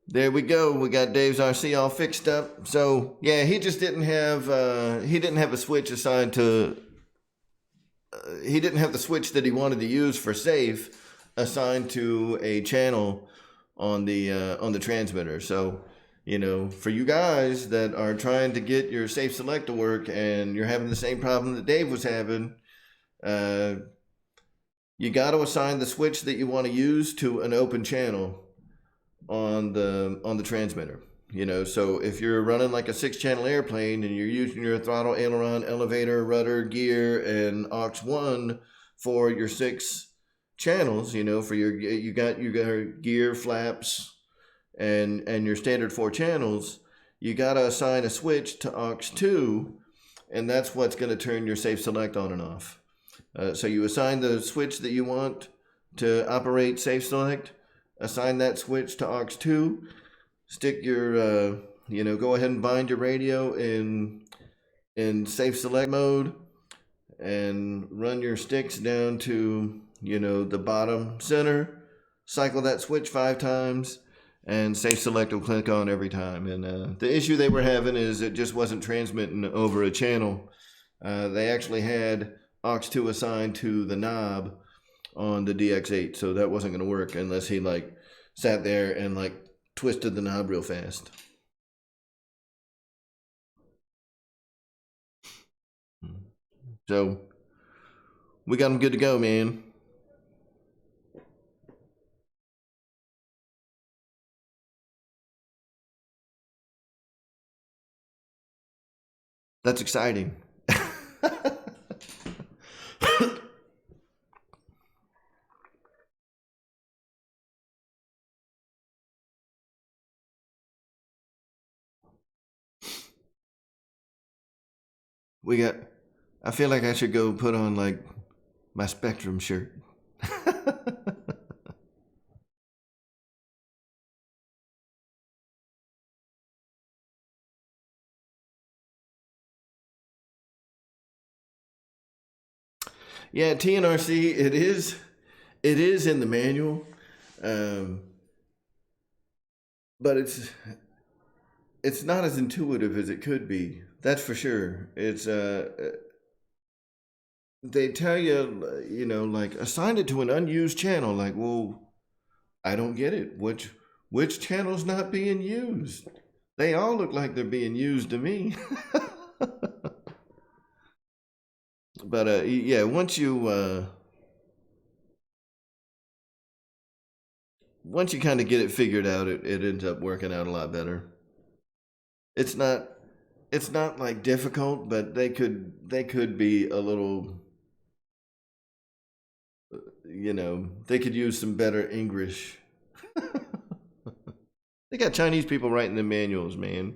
There we go. We got Dave's RC all fixed up. So yeah, he just didn't have a switch assigned to. He didn't have the switch that he wanted to use for safe assigned to a channel on the transmitter. So, for you guys that are trying to get your safe select to work and you're having the same problem that Dave was having, you got to assign the switch that you want to use to an open channel on the transmitter. So if you're running like a 6-channel airplane and you're using your throttle, aileron, elevator, rudder, gear, and aux 1 for your 6 channels, for you got your gear, flaps, and your standard 4 channels, you got to assign a switch to aux 2, and that's what's going to turn your safe select on and off. So you assign the switch that you want to operate safe select, assign that switch to aux 2, stick your, go ahead and bind your radio in safe select mode, and run your sticks down to, the bottom center, cycle that switch 5 times, and safe select will click on every time. And the issue they were having is it just wasn't transmitting over a channel. They actually had aux 2 assigned to the knob on the DX8, so that wasn't going to work unless he sat there and twisted the knob real fast. So we got him good to go, man. That's exciting. We got. I feel like I should go put on like my Spectrum shirt. Yeah, TNRC. It is. It is in the manual, um, but it's not as intuitive as it could be. That's for sure. It's they tell you, you know, like assign it to an unused channel. Like, well, I don't get it. Which channel's not being used? They all look like they're being used to me. But yeah, once you kind of get it figured out, it ends up working out a lot better. It's not it's not like difficult, but they could be a little, you know, they could use some better English. They got Chinese people writing the manuals, man.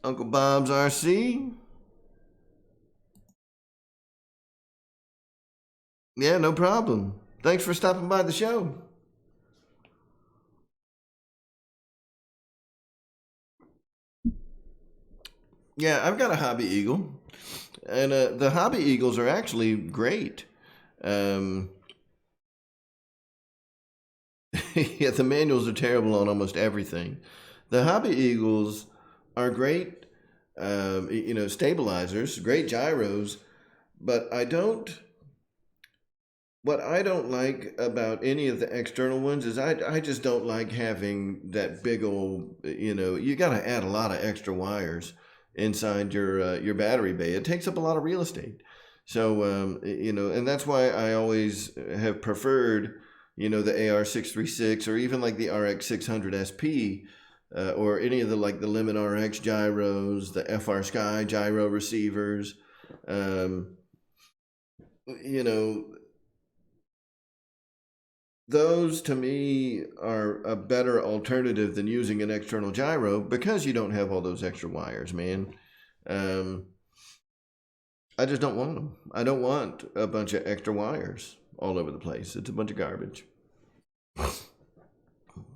Uncle Bob's RC. Yeah, no problem. Thanks for stopping by the show. Yeah, I've got a hobby eagle, and the hobby eagles are actually great. Um, yeah, the manuals are terrible on almost everything. The hobby eagles are great, you know, stabilizers, great gyros, but I don't. What I don't like about any of the external ones is I just don't like having that big old, you know, you got to add a lot of extra wires inside your battery bay. It takes up a lot of real estate. So you know, and that's why I always have preferred, you know, the AR636 or even like the RX600 SP, or any of the like the Limit RX gyros, the FR Sky gyro receivers. Um, you know, those to me are a better alternative than using an external gyro because you don't have all those extra wires, man. Um, I just don't want them. I don't want a bunch of extra wires all over the place. It's a bunch of garbage.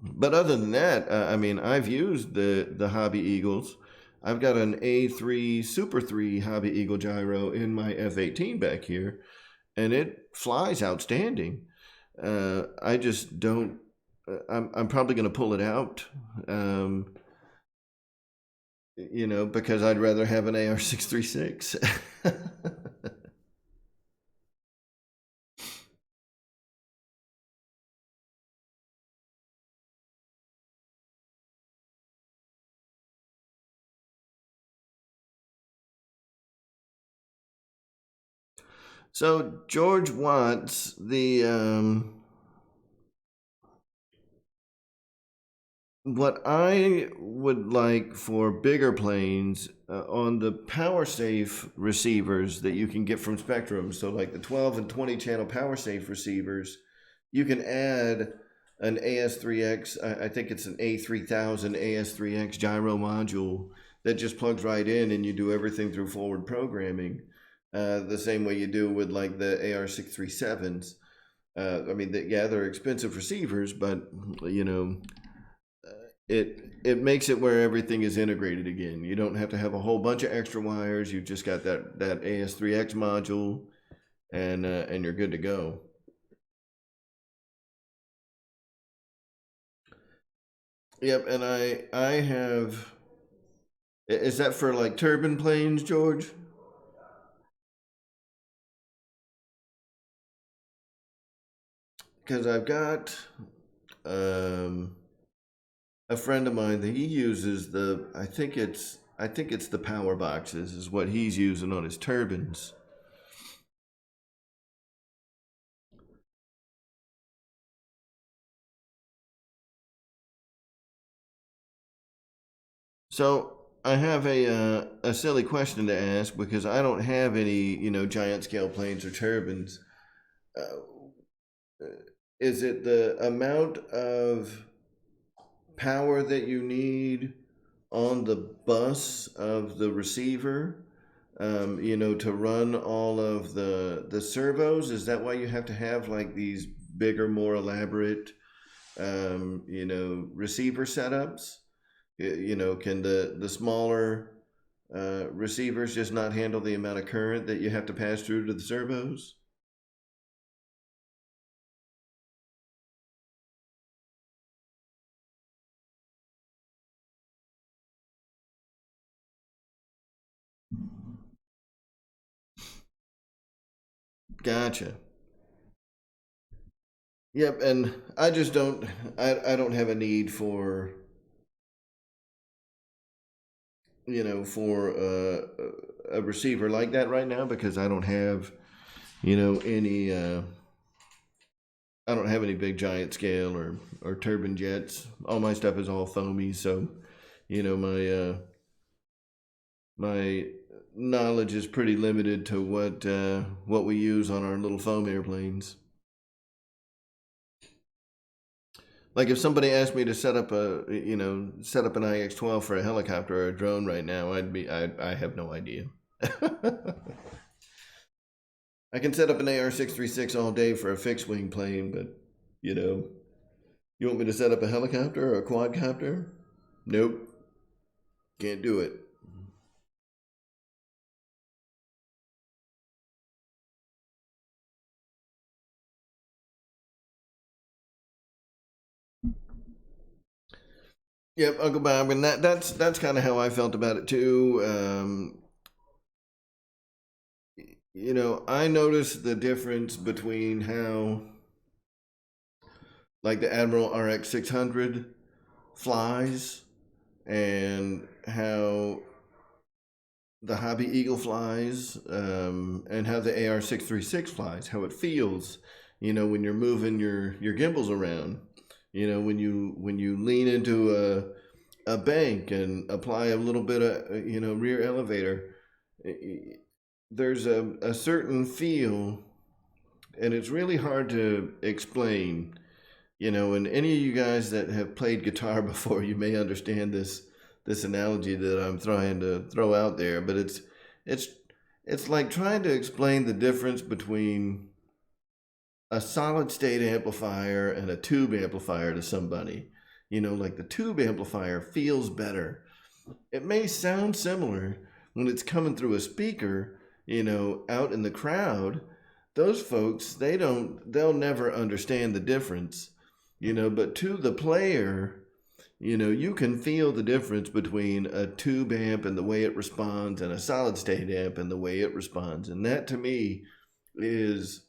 But other than that, I mean, I've used the Hobby Eagles. I've got an A3 Super 3 Hobby Eagle gyro in my F18 back here, and it flies outstanding. I just don't. I'm probably going to pull it out, um, you know, because I'd rather have an AR636. So George wants the what I would like for bigger planes, on the power safe receivers that you can get from Spectrum. So like the 12 and 20 channel power safe receivers, you can add an AS3X. I think it's an A3000 AS3X gyro module that just plugs right in, and you do everything through forward programming, the same way you do with like the AR637s. I mean, yeah, they're expensive receivers, but you know, it makes it where everything is integrated again. You don't have to have a whole bunch of extra wires. You've just got that AS3X module, and you're good to go. Yep, and I have. Is that for like turbine planes, George? Because I've got um, a friend of mine that he uses the. I think it's the power boxes is what he's using on his turbines. So I have a silly question to ask because I don't have any, you know, giant scale planes or turbines. Is it the amount of power that you need on the bus of the receiver, to run all of the servos? Is that why you have to have like these bigger, more elaborate, receiver setups? Can the smaller receivers just not handle the amount of current that you have to pass through to the servos? Gotcha. Yep, and I just don't. I don't have a need for a receiver like that right now because I don't have any. I don't have any big giant scale or turbine jets. All my stuff is all foamy, so my knowledge is pretty limited to what we use on our little foam airplanes. Like if somebody asked me to set up an IX-12 for a helicopter or a drone right now, I have no idea. I can set up an AR-636 all day for a fixed wing plane, but you want me to set up a helicopter or a quadcopter? Nope, can't do it. Yep, Uncle Bob, and that's kind of how I felt about it too. I noticed the difference between how, like, the Admiral RX 600 flies and how the Hobby Eagle flies, and how the AR 636 flies, how it feels, when you're moving your gimbals around. When you lean into a bank and apply a little bit of rear elevator, there's a certain feel, and it's really hard to explain. And any of you guys that have played guitar before, you may understand this analogy that I'm trying to throw out there. But it's like trying to explain the difference between a solid state amplifier and a tube amplifier to somebody. Like the tube amplifier feels better. It may sound similar when it's coming through a speaker, out in the crowd. Those folks, they'll never understand the difference, but to the player, you can feel the difference between a tube amp and the way it responds and a solid state amp and the way it responds. And that to me is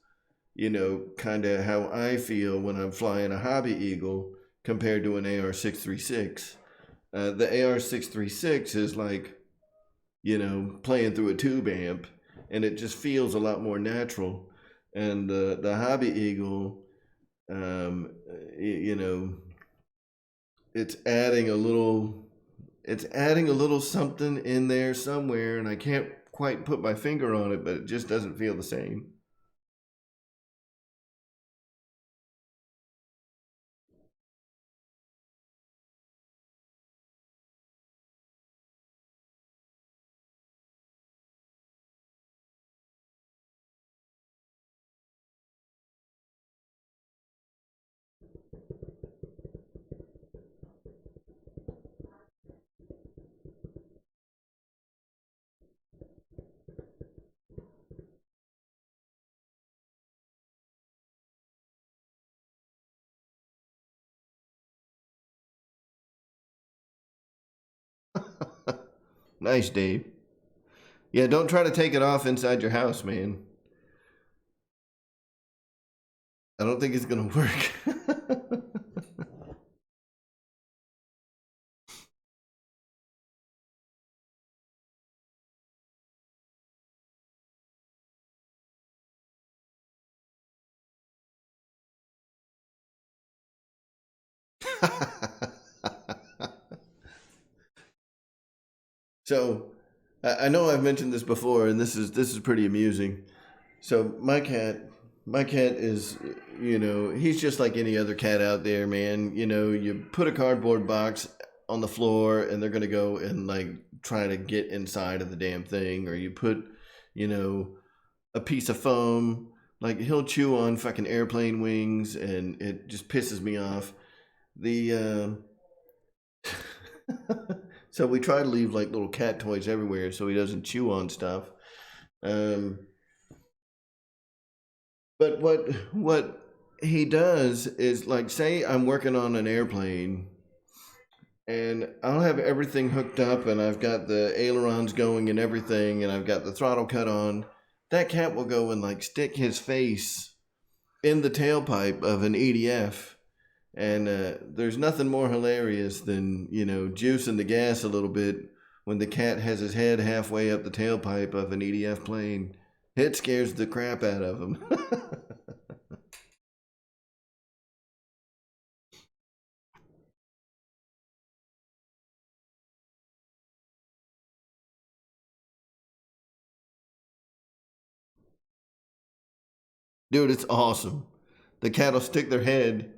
kind of how I feel when I'm flying a Hobby Eagle compared to an AR-636. The AR-636 is like, playing through a tube amp, and it just feels a lot more natural. And the Hobby Eagle, it's adding a little something in there somewhere, and I can't quite put my finger on it, but it just doesn't feel the same. Nice, Dave. Yeah, don't try to take it off inside your house, man. I don't think it's gonna work. So, I know I've mentioned this before, and this is pretty amusing. So my cat, My cat is, he's just like any other cat out there, man. You put a cardboard box on the floor and they're going to go and like try to get inside of the damn thing. Or you put, you know, a piece of foam. Like he'll chew on fucking airplane wings and it just pisses me off. The, so we try to leave like little cat toys everywhere so he doesn't chew on stuff. Um, But what he does is like say I'm working on an airplane and I'll have everything hooked up and I've got the ailerons going and everything and I've got the throttle cut on. That cat will go and like stick his face in the tailpipe of an EDF. And there's nothing more hilarious than, juicing the gas a little bit when the cat has his head halfway up the tailpipe of an EDF plane. It scares the crap out of him. Dude, it's awesome. The cat will stick their head.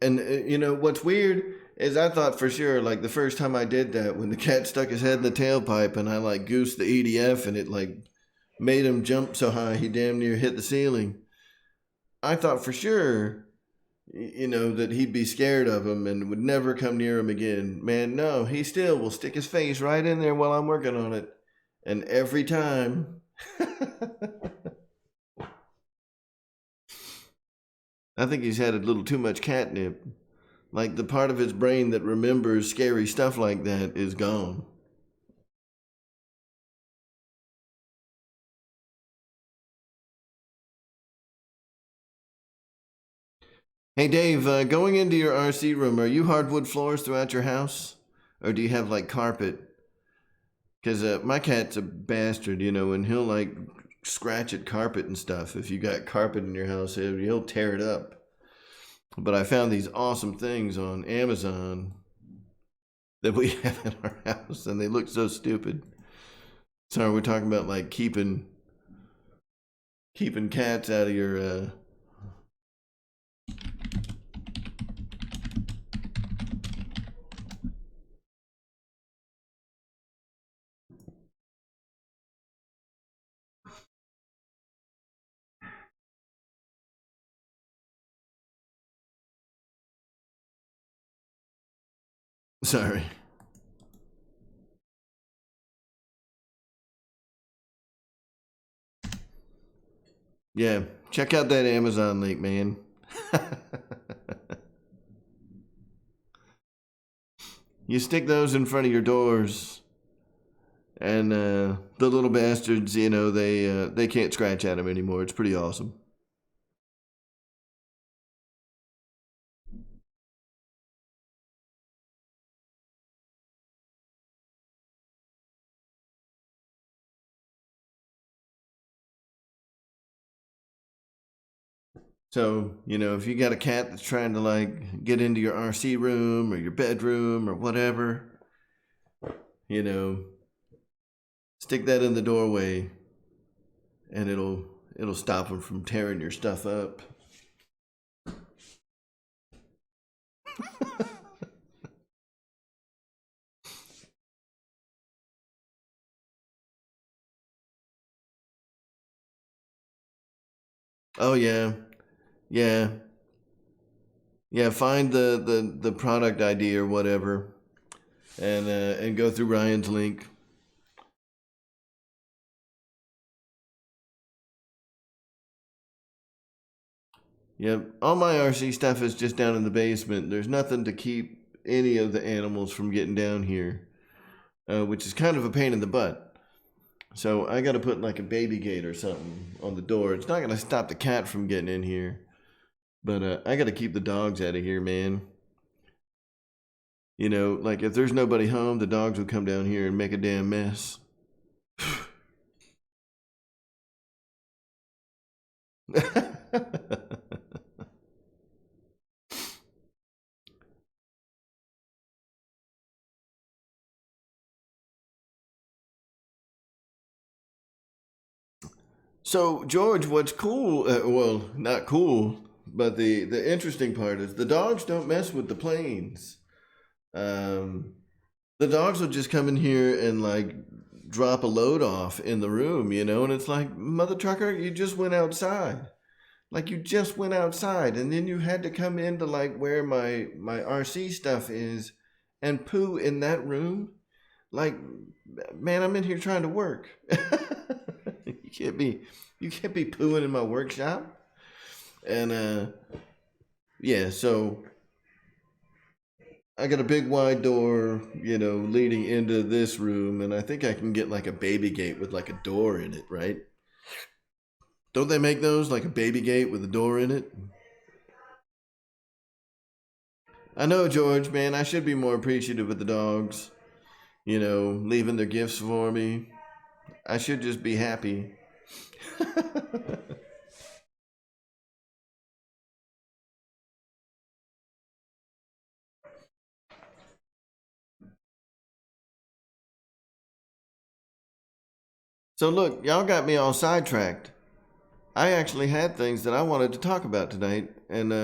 And, what's weird is I thought for sure, like, the first time I did that, when the cat stuck his head in the tailpipe and I, like, goosed the EDF and it, like, made him jump so high he damn near hit the ceiling. I thought for sure, that he'd be scared of him and would never come near him again. Man, no, he still will stick his face right in there while I'm working on it. And every time. I think he's had a little too much catnip. Like the part of his brain that remembers scary stuff like that is gone. Hey Dave, going into your RC room, are you hardwood floors throughout your house? Or do you have like carpet? Because my cat's a bastard, and he'll like scratch at carpet and stuff. If you got carpet in your house, he'll tear it up. But I found these awesome things on Amazon that we have in our house, and they look so stupid. Sorry, we're talking about like keeping cats out of your. Sorry. Yeah, check out that Amazon link, man. You stick those in front of your doors, and the little bastards, they can't scratch at them anymore. It's pretty awesome. So, if you got a cat that's trying to like get into your RC room or your bedroom or whatever, you know, stick that in the doorway and it'll stop them from tearing your stuff up. Oh yeah. Yeah. Yeah, find the product ID or whatever and go through Ryan's link. Yep. All my RC stuff is just down in the basement. There's nothing to keep any of the animals from getting down here, which is kind of a pain in the butt. So I got to put like a baby gate or something on the door. It's not going to stop the cat from getting in here, but I got to keep the dogs out of here, man. Like if there's nobody home, the dogs will come down here and make a damn mess. So, George, what's cool, well, not cool, but the interesting part is the dogs don't mess with the planes. Um, the dogs will just come in here and like drop a load off in the room, and it's like, mother trucker, you just went outside. Like you just went outside and then you had to come into like where my RC stuff is and poo in that room. Like, man, I'm in here trying to work. you can't be you can't be pooing in my workshop. And yeah, so I got a big wide door, leading into this room, and I think I can get like a baby gate with like a door in it, right? Don't they make those like a baby gate with a door in it? I know, George, man, I should be more appreciative of the dogs, leaving their gifts for me. I should just be happy. So, look, y'all got me all sidetracked. I actually had things that I wanted to talk about tonight, and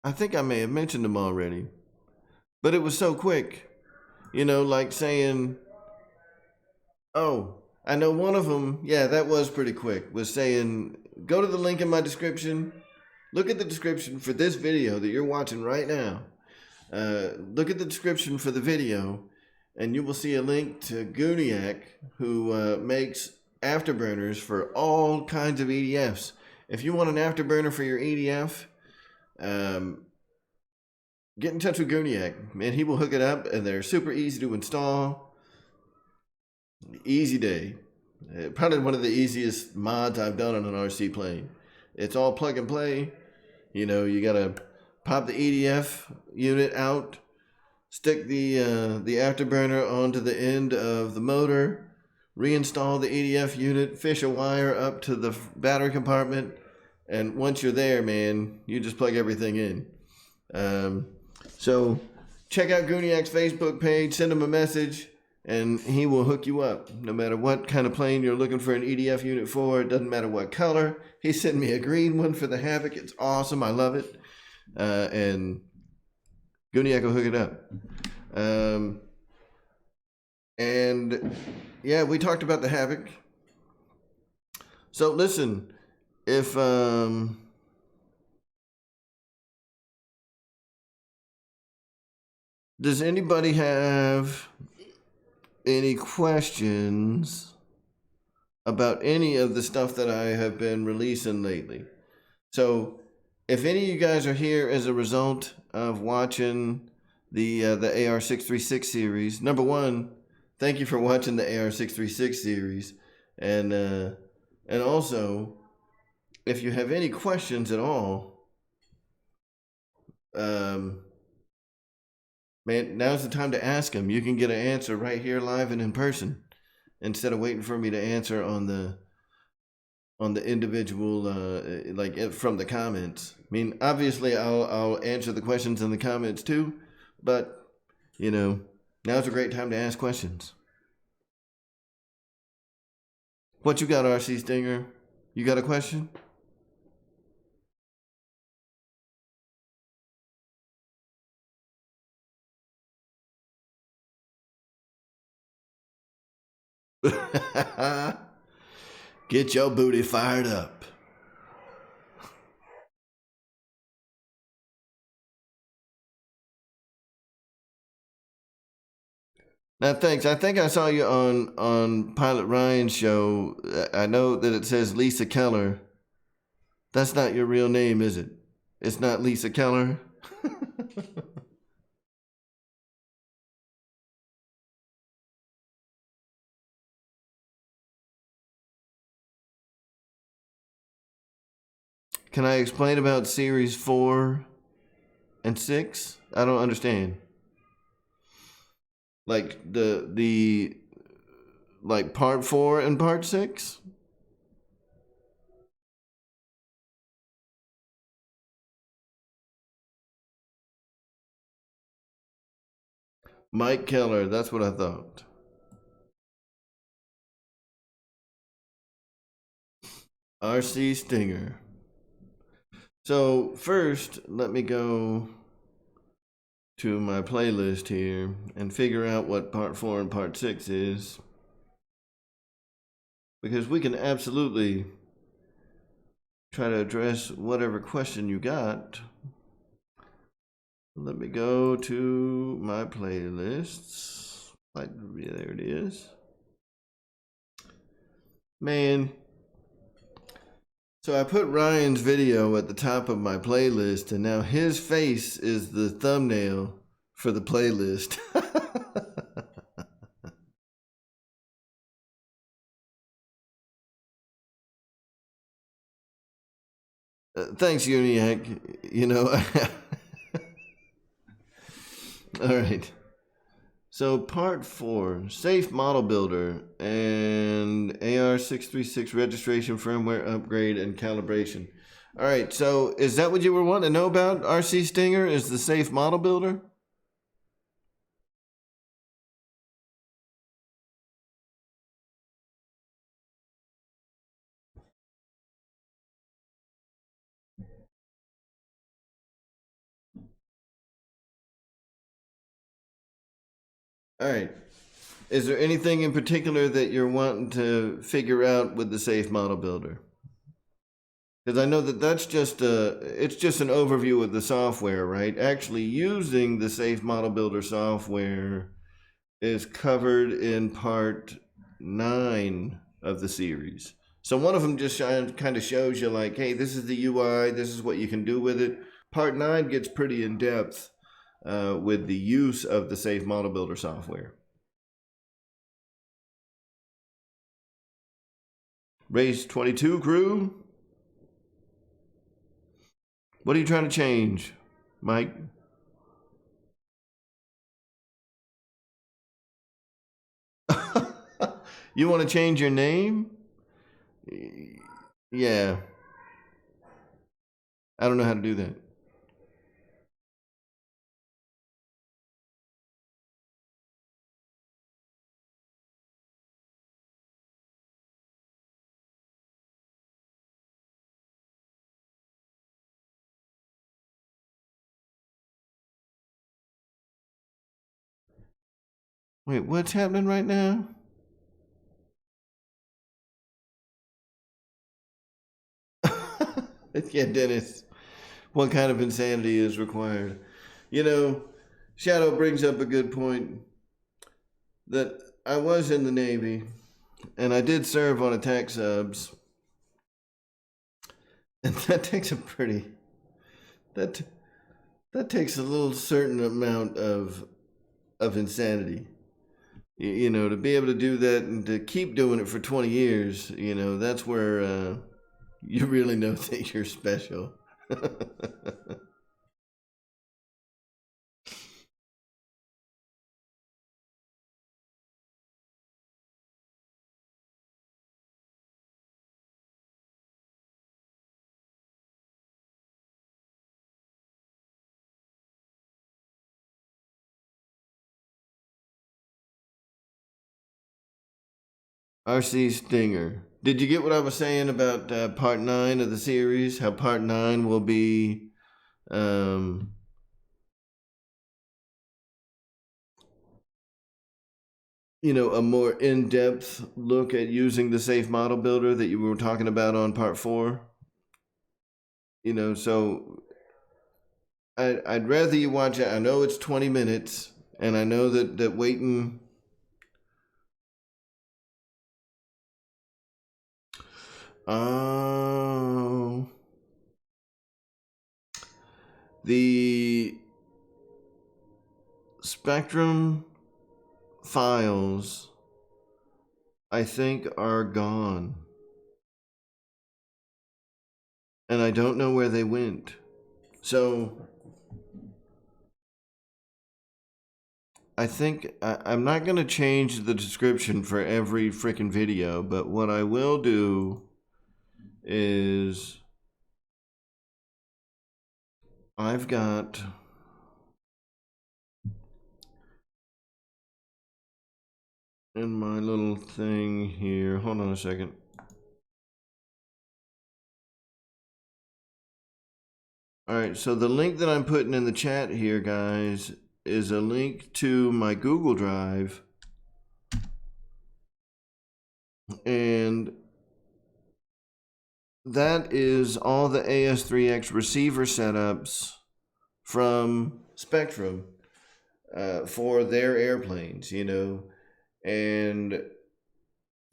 I think I may have mentioned them already. But it was so quick, like saying, oh, I know one of them, yeah, that was pretty quick, was saying, go to the link in my description, look at the description for this video that you're watching right now. Look at the description for the video, and you will see a link to Gooniac, who makes Afterburners for all kinds of EDFs. If you want an Afterburner for your EDF, get in touch with Gooniac, man. He will hook it up, and they're super easy to install. Easy day. Probably one of the easiest mods I've done on an RC plane. It's all plug and play. You gotta pop the EDF unit out, stick the afterburner onto the end of the motor, reinstall the EDF unit, fish a wire up to the battery compartment, and once you're there, man, you just plug everything in. So check out Gooniac's Facebook page, send him a message, and he will hook you up. No matter what kind of plane you're looking for an EDF unit for, it doesn't matter what color. He sent me a green one for the HAVOC. It's awesome. I love it. And Gooniac will hook it up. And yeah, we talked about the HAVOC. So listen, if does anybody have any questions about any of the stuff that I have been releasing lately? So if any of you guys are here as a result of watching the AR636 series, number one, thank you for watching the AR636 series, and also, if you have any questions at all, man, now's the time to ask them. You can get an answer right here, live and in person, instead of waiting for me to answer on the individual, like from the comments. I mean, obviously, I'll answer the questions in the comments too, but now's a great time to ask questions. What you got, RC Stinger? You got a question? Get your booty fired up. Now, thanks. I think I saw you on Pilot Ryan's show. I know that it says Lisa Keller. That's not your real name, is it? It's not Lisa Keller. Can I explain about series 4 and 6? I don't understand. Like the like part 4 and part 6? Mike Keller, that's what I thought. RC Stinger. So first, let me go to my playlist here and figure out what part 4 and part 6 is. Because we can absolutely try to address whatever question you got. Let me go to my playlists. There it is. Man. So I put Ryan's video at the top of my playlist, and now his face is the thumbnail for the playlist. Thanks, Gooniac. You know, all right. So part 4, safe model builder and AR636 registration, firmware upgrade, and calibration. All right, so is that what you were wanting to know about, RC Stinger, is the safe model builder? All right. Is there anything in particular that you're wanting to figure out with the safe model builder? Because I know that that's just it's just an overview of the software, right? Actually using the safe model builder software is covered in part 9 of the series. So one of them just kind of shows you like, hey, this is the UI, this is what you can do with it. Part 9 gets pretty in depth with the use of the safe model builder software. Race 22 crew. What are you trying to change, Mike? You want to change your name? Yeah. I don't know how to do that. Wait, what's happening right now? Yeah, Dennis. What kind of insanity is required? You know, Shadow brings up a good point that I was in the Navy and I did serve on attack subs. And that takes a pretty that that takes a little certain amount of insanity. You know, to be able to do that and to keep doing it for 20 years, you know, that's where you really know that you're special. RC Stinger. Did you get what I was saying about part 9 of the series? How part 9 will be um, you know, a more in-depth look at using the safe model builder that you were talking about on part 4. You know, so I'd rather you watch it. I know it's 20 minutes, and I know that waiting. Oh, the Spectrum files, I think, are gone. And I don't know where they went. So I think I'm not going to change the description for every freaking video, but what I will do is I've got in my little thing here, hold on a second. All right, so the link that I'm putting in the chat here, guys, is a link to my Google Drive. And that is all the AS3X receiver setups from Spectrum for their airplanes, you know. And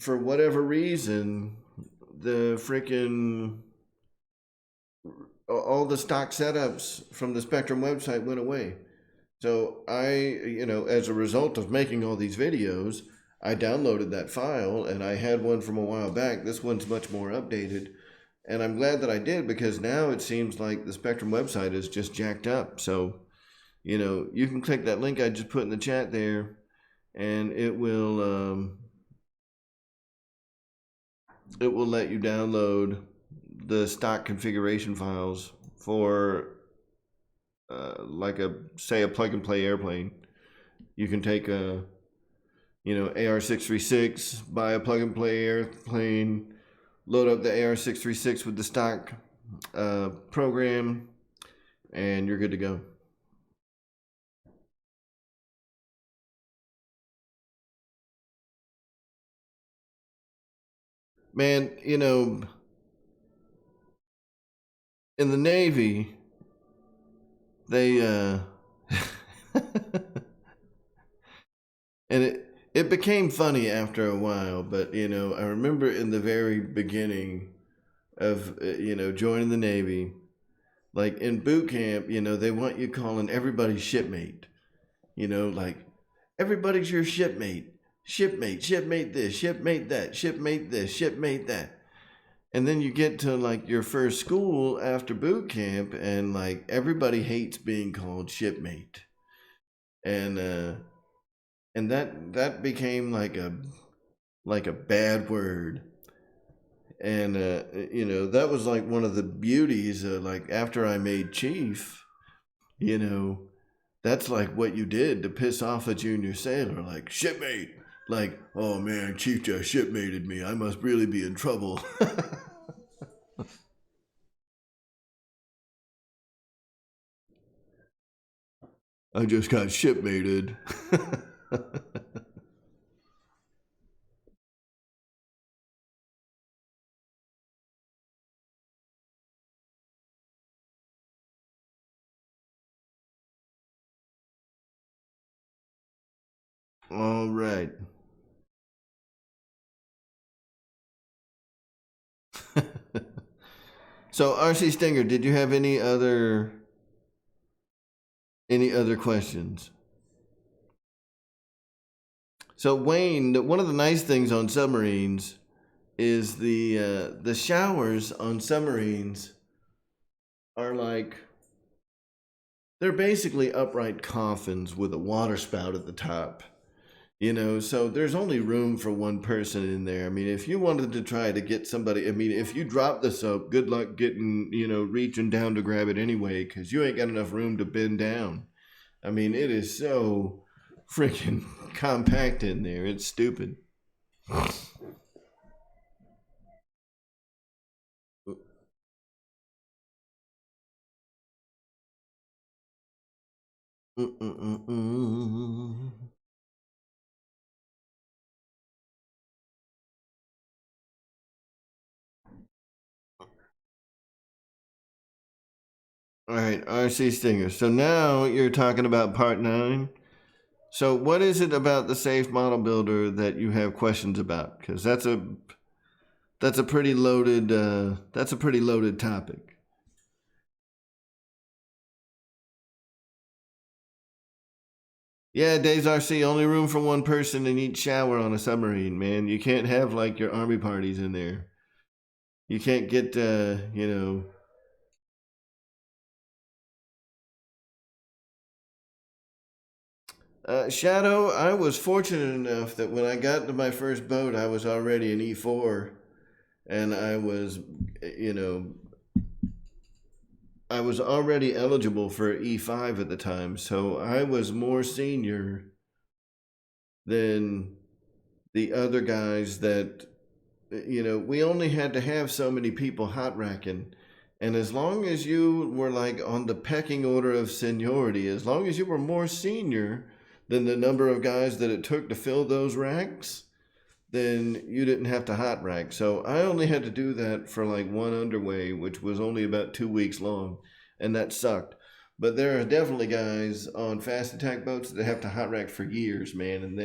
for whatever reason, the freaking all the stock setups from the Spectrum website went away. So I, you know, as a result of making all these videos, I downloaded that file, and I had one from a while back. This one's much more updated, and I'm glad that I did, because now it seems like the Spectrum website is just jacked up. So, you know, you can click that link I just put in the chat there, and it will let you download the stock configuration files for like a plug and play airplane. You can take a AR636, buy a plug and play airplane, load up the AR636 with the stock program, and you're good to go. Man, you know, in the Navy, they and it became funny after a while, but you know, I remember in the very beginning of joining the Navy, like in boot camp, you know, they want you calling everybody shipmate. You know, like everybody's your shipmate. Shipmate this, shipmate that, shipmate this, shipmate that. And then you get to like your first school after boot camp, and like everybody hates being called shipmate. And that became like a bad word. And you know, that was like one of the beauties, like after I made chief, you know, that's like what you did to piss off a junior sailor, like shipmate. Like, oh man, chief just shipmated me, I must really be in trouble. I just got shipmated. All right. So, RC Stinger, did you have any other questions? So, Wayne, one of the nice things on submarines is the showers on submarines are like, they're basically upright coffins with a water spout at the top. You know, so there's only room for one person in there. I mean, if you wanted to try to get somebody, I mean, if you drop the soap, good luck getting, reaching down to grab it anyway, because you ain't got enough room to bend down. I mean, it is so freaking compact in there. It's stupid. All right, RC Stinger. So now you're talking about part 9. So what is it about the safe model builder that you have questions about? Because that's a pretty loaded topic. Yeah, Days RC, only room for one person in each shower on a submarine, man. You can't have like your army parties in there. You can't get Shadow, I was fortunate enough that when I got to my first boat, I was already an E4, and I was, I was already eligible for E5 at the time, so I was more senior than the other guys that, we only had to have so many people hot racking, And as long as you were like on the pecking order of seniority, as long as you were more senior than the number of guys that it took to fill those racks, then you didn't have to hot rack. So I only had to do that for like one underway, which was only about 2 weeks long, and that sucked. But there are definitely guys on fast attack boats that have to hot rack for years, man, and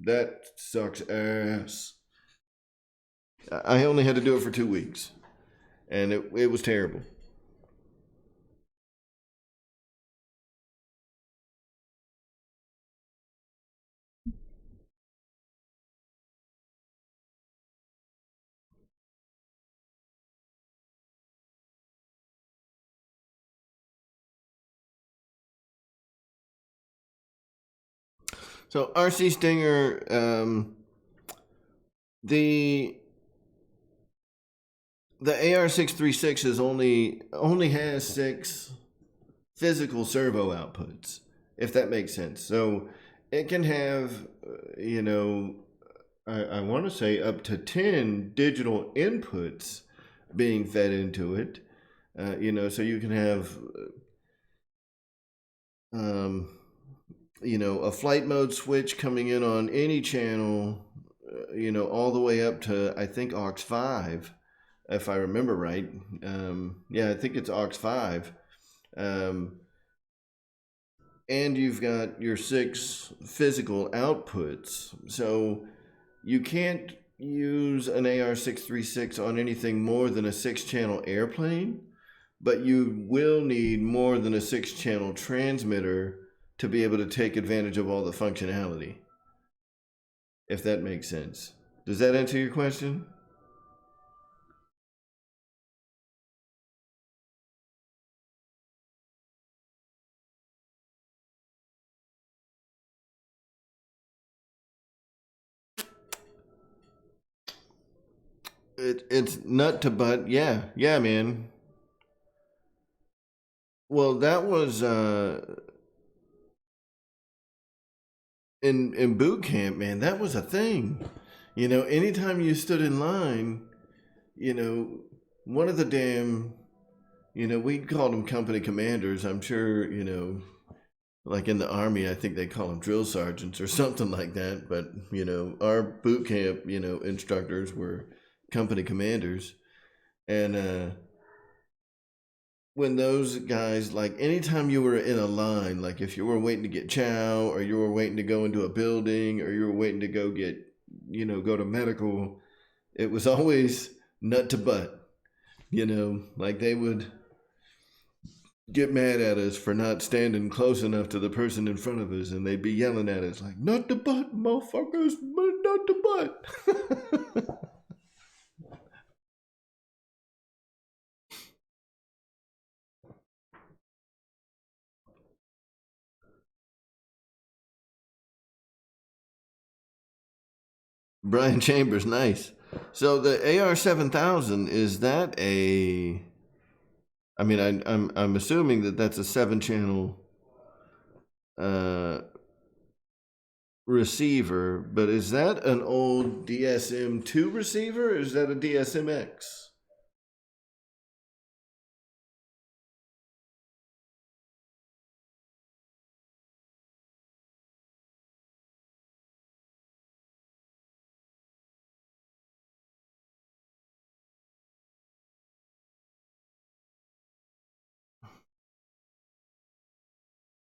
that sucks ass. I only had to do it for 2 weeks, and it was terrible. So RC Stinger, the the AR-636 is only has 6 physical servo outputs, if that makes sense. So it can have, I want to say up to 10 digital inputs being fed into it. So you can have, um, a flight mode switch coming in on any channel, all the way up to, I think, aux 5, if I remember right. Yeah, I think it's aux 5. Um, and you've got your 6 physical outputs. So you can't use an AR-636 on anything more than a 6-channel airplane, but you will need more than a 6-channel transmitter to be able to take advantage of all the functionality, if that makes sense. Does that answer your question? It's nut to butt. Yeah, man. Well, that was in boot camp, man. That was a thing. Anytime you stood in line, you know, one of the damn, we called them company commanders. I'm sure, like in the army, I think they call them drill sergeants or something like that. But our boot camp, instructors were company commanders, and when those guys, like, anytime you were in a line, like if you were waiting to get chow, or you were waiting to go into a building, or you were waiting to go get, go to medical, it was always nut to butt. Like they would get mad at us for not standing close enough to the person in front of us, and they'd be yelling at us like, nut to butt, motherfuckers, nut to butt. Brian Chambers, nice. So the AR-7000, is that a? I mean, I'm assuming that that's a 7-channel uh, receiver, but is that an old DSM-2 receiver, or is that a DSM-X?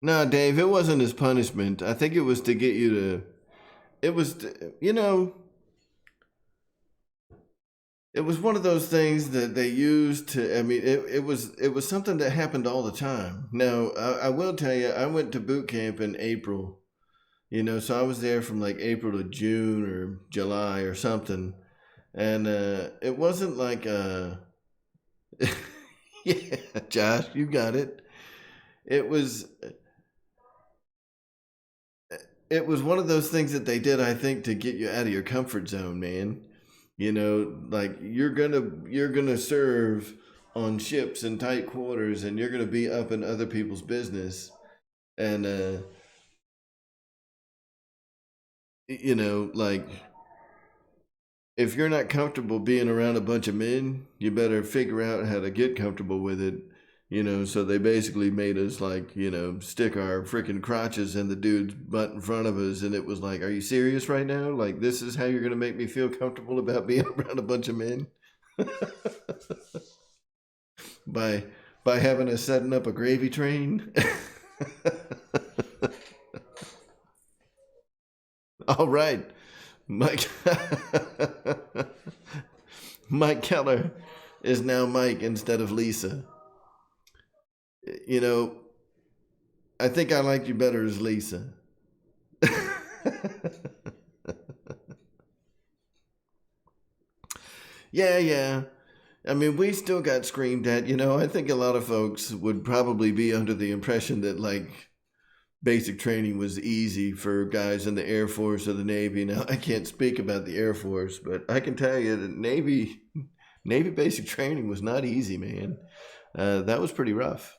No, Dave, it wasn't his punishment. I think it was to get you to. It was, it was one of those things that they used to. I mean, it was something that happened all the time. Now, I will tell you, I went to boot camp in April. So I was there from like April to June or July or something, and it wasn't like yeah, Josh, you got it. It was it was one of those things that they did, I think, to get you out of your comfort zone, man. Like you're gonna serve on ships in tight quarters, and you're gonna be up in other people's business, and like if you're not comfortable being around a bunch of men, you better figure out how to get comfortable with it. So they basically made us like, stick our freaking crotches in the dude's butt in front of us. And it was like, are you serious right now? Like, this is how you're going to make me feel comfortable about being around a bunch of men? by by having us setting up a gravy train? All right. Mike Mike Keller is now Mike instead of Lisa. I think I like you better as Lisa. Yeah. I mean, we still got screamed at. I think a lot of folks would probably be under the impression that, like, basic training was easy for guys in the Air Force or the Navy. Now, I can't speak about the Air Force, but I can tell you that Navy basic training was not easy, man. That was pretty rough.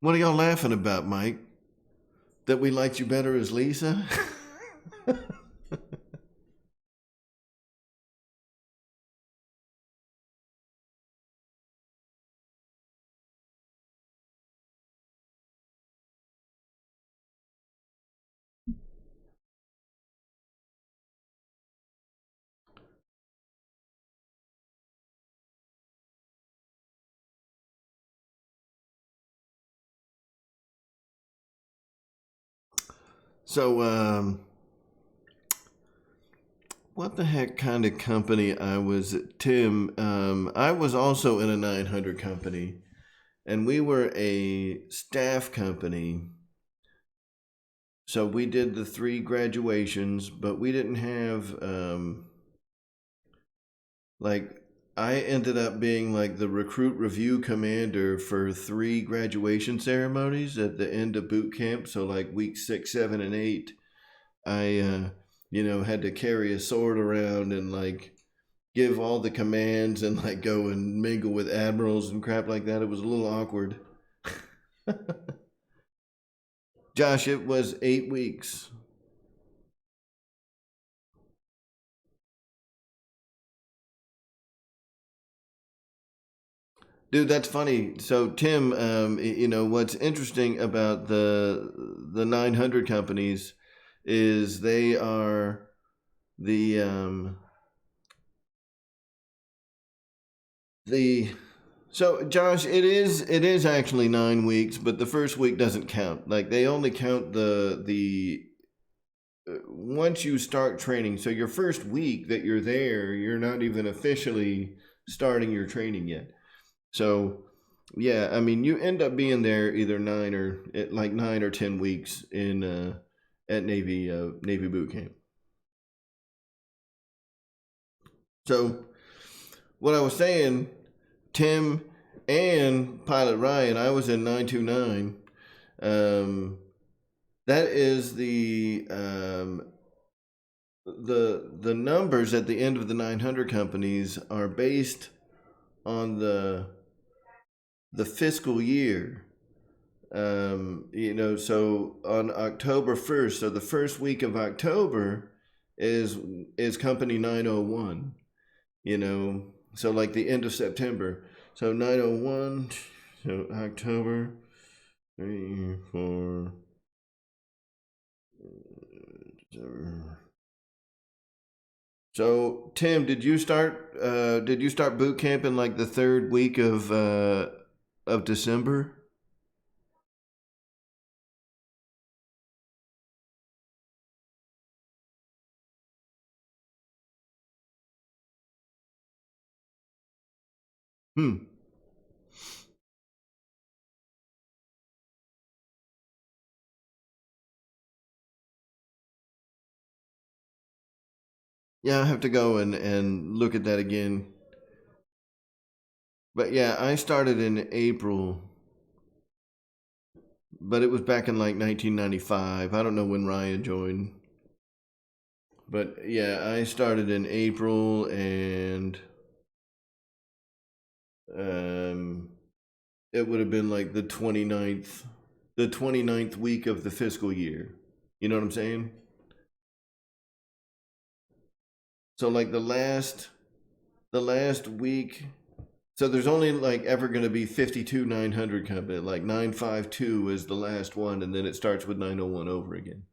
What are y'all laughing about, Mike? That we liked you better as Lisa? So, what the heck kind of company I was at? Tim, I was also in a 900 company, and we were a staff company. So we did the 3 graduations, but we didn't have, like, I ended up being like the recruit review commander for 3 graduation ceremonies at the end of boot camp. So, like, week 6, 7, and 8, I, had to carry a sword around and, like, give all the commands and, like, go and mingle with admirals and crap like that. It was a little awkward. Josh, it was 8 weeks. Dude, that's funny. So, Tim, what's interesting about the 900 companies is they are the so Josh, it is actually 9 weeks, but the first week doesn't count. Like, they only count the once you start training. So your first week that you're there, you're not even officially starting your training yet. So, yeah, I mean, you end up being there either 9 or 10 weeks in at Navy boot camp. So, what I was saying, Tim and Pilot Ryan, I was in 929. That is the numbers at the end of the 900 companies are based on the fiscal year. So on October 1st, so the first week of October is company 901, so like the end of September. So 901, so October, 3, 4. So, Tim, did you start boot camp in like the 3rd week of December? Hmm. Yeah, I have to go and look at that again. But yeah, I started in April, but it was back in like 1995. I don't know when Ryan joined. But yeah, I started in April, and it would have been like the 29th week of the fiscal year. You know what I'm saying? So like the last week, so there's only like ever going to be 52,900 coming. Like 952 is the last one, and then it starts with 901 over again.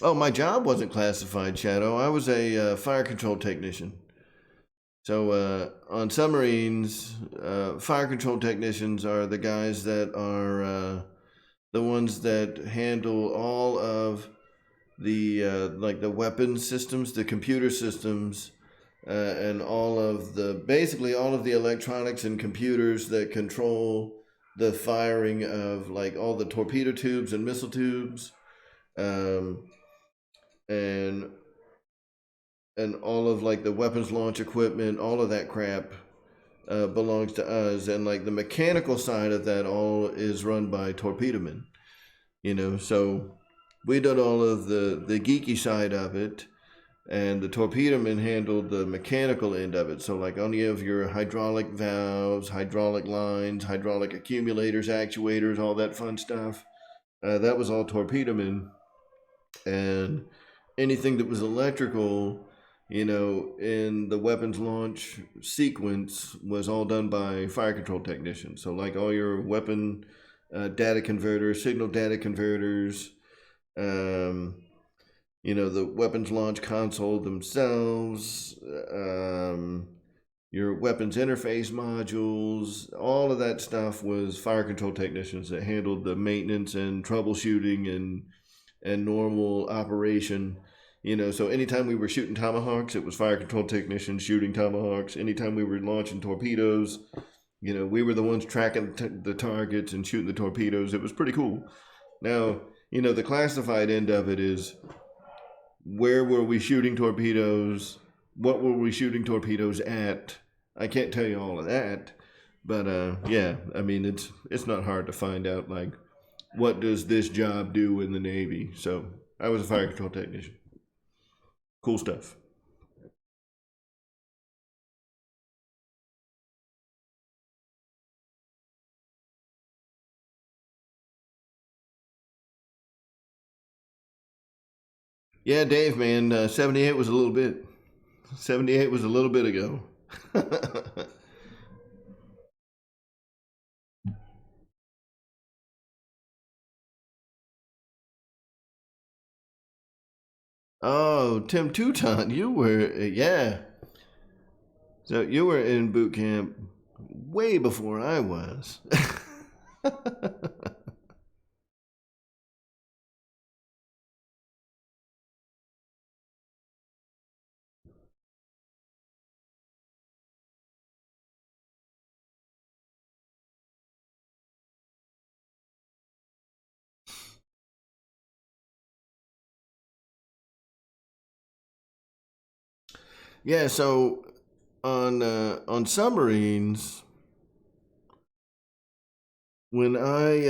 Oh, my job wasn't classified, Shadow. I was a fire control technician. So on submarines, fire control technicians are the guys that are the ones that handle all of the like the weapons systems, the computer systems, and all of the basically all of the electronics and computers that control the firing of like all the torpedo tubes and missile tubes, um, and all of like the weapons launch equipment, all of that crap belongs to us, and like the mechanical side of that all is run by torpedomen. You know, so we did all of the geeky side of it, and the torpedomen handled the mechanical end of it. So like any of your hydraulic valves, hydraulic lines, hydraulic accumulators, actuators, all that fun stuff, that was all torpedomen. And anything that was electrical, you know, in the weapons launch sequence was all done by fire control technicians. So like all your weapon data converters, signal data converters, you know, the weapons launch console themselves, your weapons interface modules, all of that stuff was fire control technicians that handled the maintenance and troubleshooting and normal operation. You know, so anytime we were shooting tomahawks, it was fire control technicians shooting tomahawks. Anytime we were launching torpedoes, you know, we were the ones tracking the targets and shooting the torpedoes. It was pretty cool. Now, you know, the classified end of it is where were we shooting torpedoes? What were we shooting torpedoes at? I can't tell you all of that, but yeah, I mean it's not hard to find out like what does this job do in the Navy. So I was a fire control technician. Cool stuff. Yeah, Dave, man, 78 was a little bit. 78 was a little bit ago. Oh, Tim Touton, you were, yeah. So you were in boot camp way before I was. Yeah, so on submarines, when I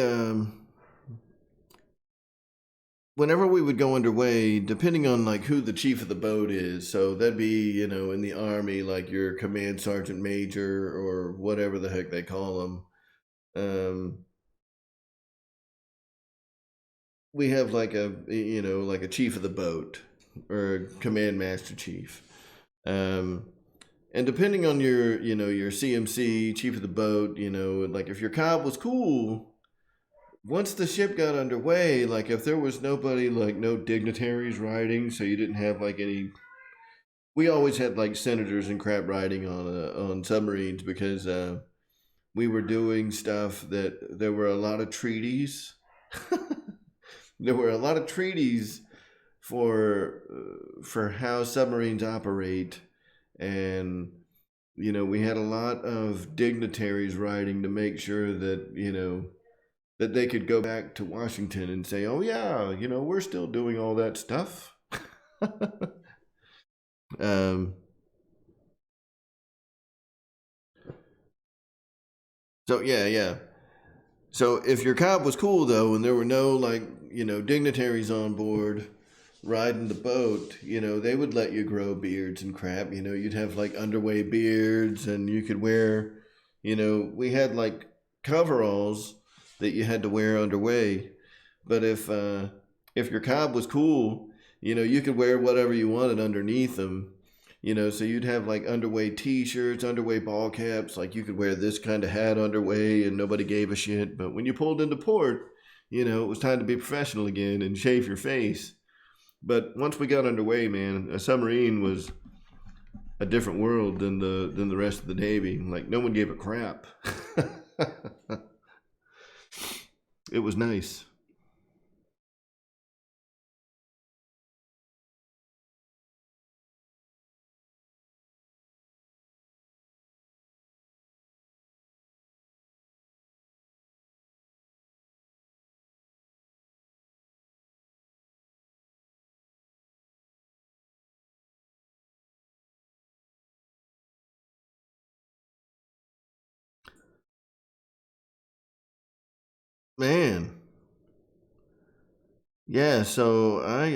whenever we would go underway, depending on like who the chief of the boat is, so that'd be, you know, in the army like your command sergeant major or whatever the heck they call them. We have like a, you know, like a chief of the boat or a command master chief. Um, and depending on your, you know, your CMC, chief of the boat, you know, like if your cob was cool, once the ship got underway, like if there was nobody, like no dignitaries riding, so you didn't have like any. We always had like senators and crap riding on submarines because we were doing stuff that there were a lot of treaties. There were a lot of treaties for how submarines operate, and you know we had a lot of dignitaries writing to make sure that, you know, that they could go back to Washington and say, oh yeah, you know, we're still doing all that stuff. um, so yeah, yeah. So if your cop was cool though, and there were no like dignitaries on board riding the boat, they would let you grow beards and crap. You'd have like underway beards, and you could wear, we had like coveralls that you had to wear underway. But if your cob was cool, you could wear whatever you wanted underneath them. So you'd have like underway t-shirts, underway ball caps, like you could wear this kind of hat underway and nobody gave a shit. But when you pulled into port, it was time to be professional again and shave your face. But once we got underway, man, a submarine was a different world than the rest of the Navy. Like no one gave a crap. It was nice. Man. Yeah, so I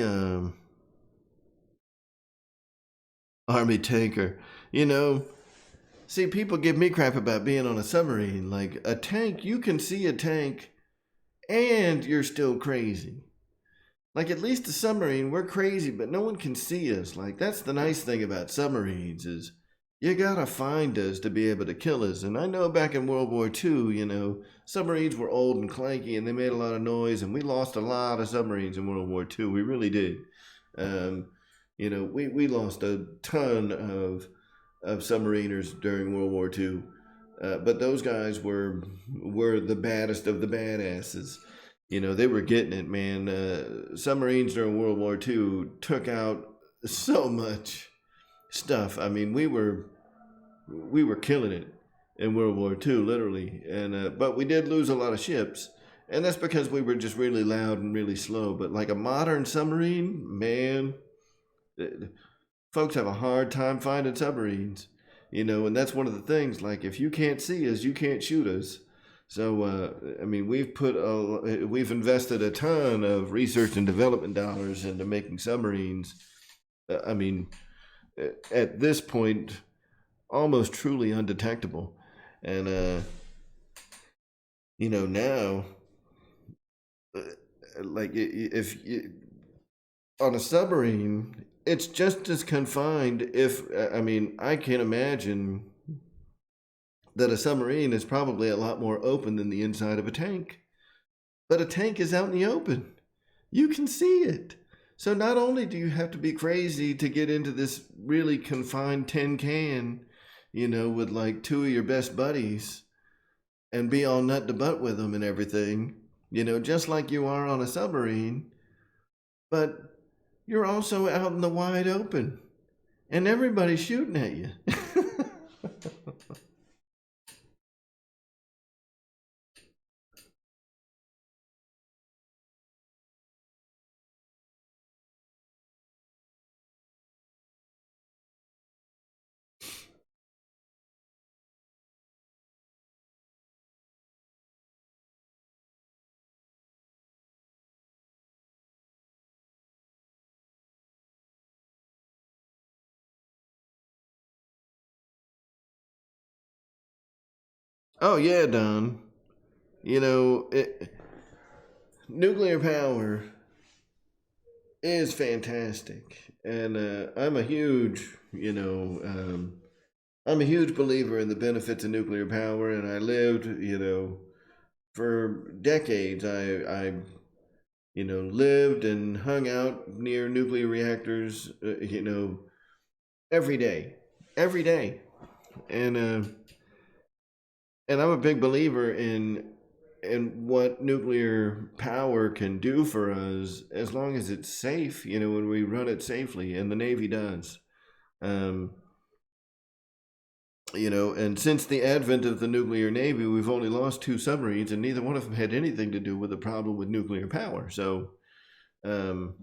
Army tanker. You know, See, people give me crap about being on a submarine. Like a tank, you can see a tank and you're still crazy. Like at least a submarine, we're crazy, but no one can see us. Like that's the nice thing about submarines is you gotta find us to be able to kill us. And I know back in World War II, submarines were old and clanky and they made a lot of noise, and we lost a lot of submarines in World War II. We really did. Um, we lost a ton of submariners during World War II. But those guys were the baddest of the badasses. They were getting it, man. Submarines during World War II took out so much stuff. I mean, we were killing it in World War II, literally. And but we did lose a lot of ships, and that's because we were just really loud and really slow. But like a modern submarine, man, folks have a hard time finding submarines. And that's one of the things. Like, if you can't see us, you can't shoot us. So, I mean, we've invested a ton of research and development dollars into making submarines. I mean, at this point, almost truly undetectable. And now, uh, like if you, on a submarine, it's just as confined. If I mean, I can imagine that a submarine is probably a lot more open than the inside of a tank. But a tank is out in the open. You can see it. So not only do you have to be crazy to get into this really confined tin can, with like two of your best buddies and be all nut to butt with them and everything, just like you are on a submarine, but you're also out in the wide open and everybody's shooting at you. Oh, yeah, Don. Nuclear power is fantastic. And I'm a huge believer in the benefits of nuclear power. And I lived, for decades, lived and hung out near nuclear reactors, every day, every day. And, uh, and I'm a big believer in what nuclear power can do for us as long as it's safe, when we run it safely, and the Navy does. Um, and since the advent of the nuclear Navy, we've only lost two submarines, and neither one of them had anything to do with the problem with nuclear power. So, um,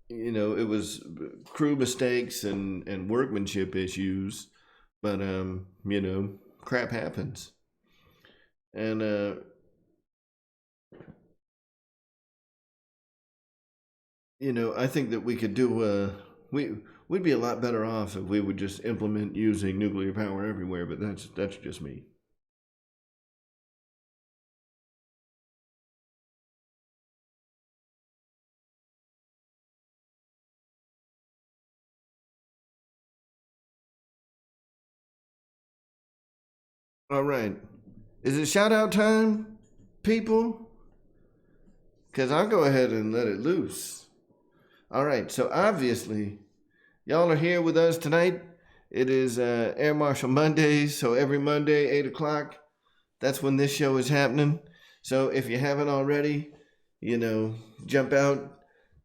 it was crew mistakes and workmanship issues, but, crap happens. And I think that we could do we'd be a lot better off if we would just implement using nuclear power everywhere, but that's just me. All right. Is it shout out time, people? Because I'll go ahead and let it loose. All right. So obviously, y'all are here with us tonight. It is Air Marshal Mondays. So every Monday, 8 o'clock, that's when this show is happening. So if you haven't already, jump out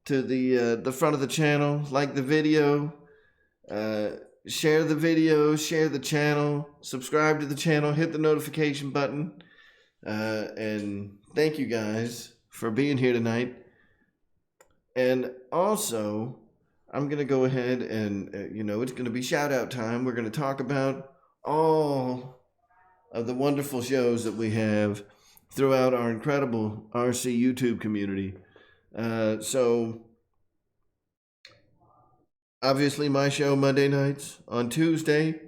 to the front of the channel, like the video, share the video, share the channel, subscribe to the channel, hit the notification button, and thank you guys for being here tonight. And also, I'm going to go ahead and, it's going to be shout out time. We're going to talk about all of the wonderful shows that we have throughout our incredible RC YouTube community. So obviously my show Monday nights. On Tuesday,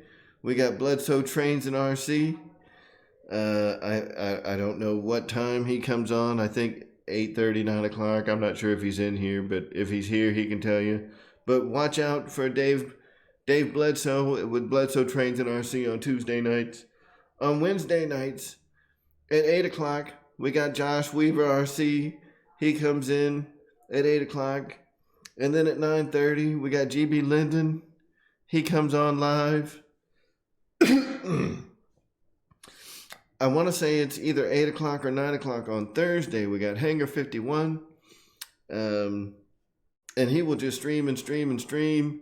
we got Bledsoe Trains and RC. I don't know what time he comes on. I think 8:30, 9 o'clock. I'm not sure if he's in here, but if he's here, he can tell you. But watch out for Dave Bledsoe with Bledsoe Trains and RC on Tuesday nights. On Wednesday nights at 8 o'clock, we got Josh Weaver RC. He comes in at 8 o'clock. And then at 9:30, we got GB Linden. He comes on live. I want to say it's either 8 o'clock or 9 o'clock on Thursday. We got Hangar 51. And he will just stream and stream and stream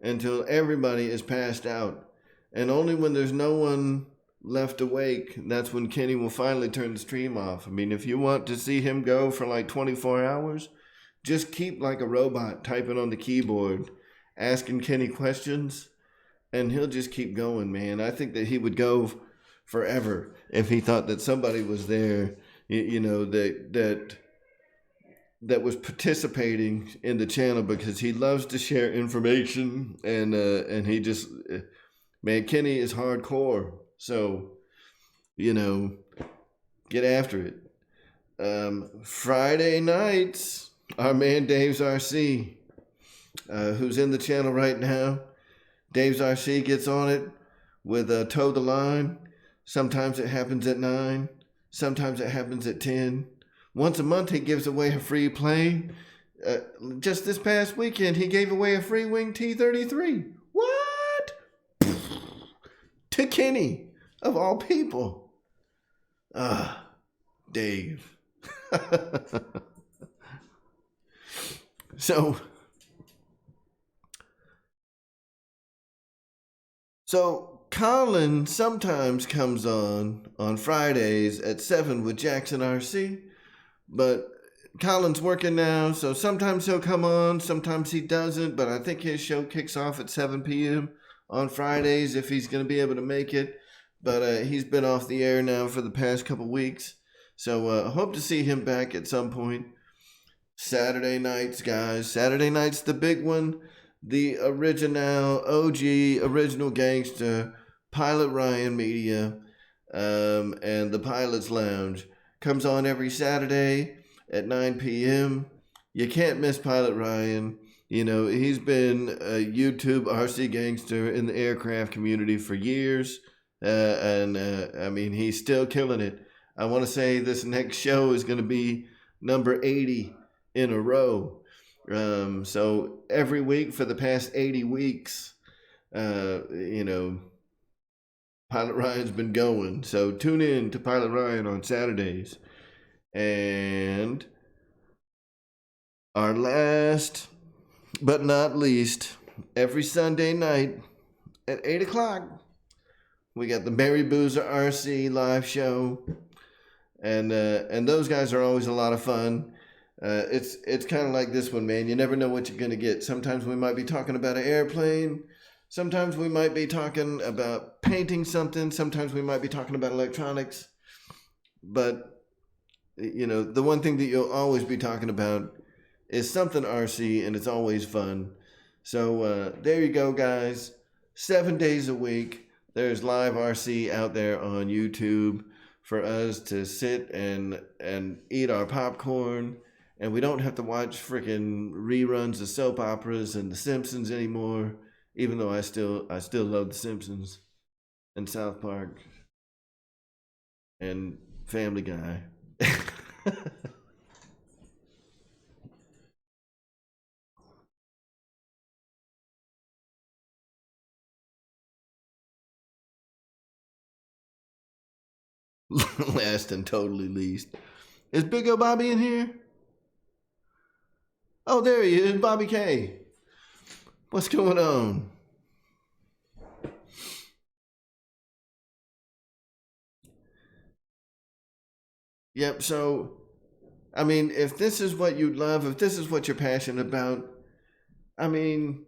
until everybody is passed out. And only when there's no one left awake, that's when Kenny will finally turn the stream off. I mean, if you want to see him go for like 24 hours, just keep like a robot typing on the keyboard, asking Kenny questions, and he'll just keep going, man. I think that he would go forever if he thought that somebody was there, that was participating in the channel, because he loves to share information, and he just, man, Kenny is hardcore. So, get after it. Friday nights, our man Dave's RC, who's in the channel right now. Dave's RC gets on it with Toe the Line. Sometimes it happens at 9. Sometimes it happens at 10. Once a month, he gives away a free plane. Just this past weekend, he gave away a free Wing T-33. What? To Kenny, of all people. Dave. So Colin sometimes comes on Fridays at 7 with Jackson RC, but Colin's working now, so sometimes he'll come on, sometimes he doesn't, but I think his show kicks off at 7 p.m. on Fridays if he's going to be able to make it, but he's been off the air now for the past couple weeks, so hope to see him back at some point. Saturday nights, guys. Saturday night's the big one. The original gangster, Pilot Ryan Media, and the Pilot's Lounge comes on every Saturday at 9 p.m. You can't miss Pilot Ryan. He's been a YouTube RC gangster in the aircraft community for years, and he's still killing it. I want to say this next show is going to be number 80 in a row. So every week for the past 80 weeks, Pilot Ryan's been going. So tune in to Pilot Ryan on Saturdays. And our last but not least, every Sunday night at 8 o'clock, we got the Mary Boozer RC live show. And those guys are always a lot of fun. It's kind of like this one, man. You never know what you're going to get. Sometimes we might be talking about an airplane. Sometimes we might be talking about painting something. Sometimes we might be talking about electronics. but the one thing that you'll always be talking about is something RC, and it's always fun. So there you go, guys. 7 days a week, there's live RC out there on YouTube for us to sit and eat our popcorn, and we don't have to watch freaking reruns of soap operas and The Simpsons anymore. Even though I still love The Simpsons and South Park and Family Guy. Last and totally least. Is Big O Bobby in here? Oh, there he is, Bobby K. What's going on? Yep, so, I mean, if this is what you love, if this is what you're passionate about, I mean,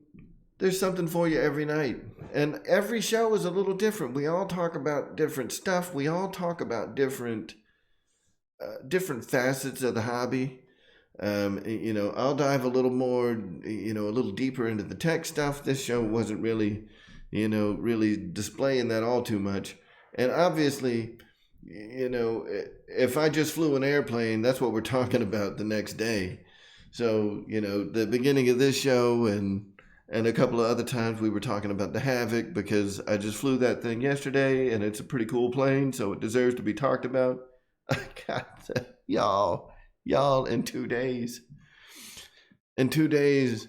there's something for you every night. And every show is a little different. We all talk about different stuff. We all talk about different facets of the hobby. I'll dive a little more, a little deeper into the tech stuff. This show wasn't really, really displaying that all too much. And obviously, if I just flew an airplane, that's what we're talking about the next day. So, the beginning of this show and a couple of other times we were talking about the HAVOC, because I just flew that thing yesterday and it's a pretty cool plane, so it deserves to be talked about. I got y'all in 2 days. In 2 days,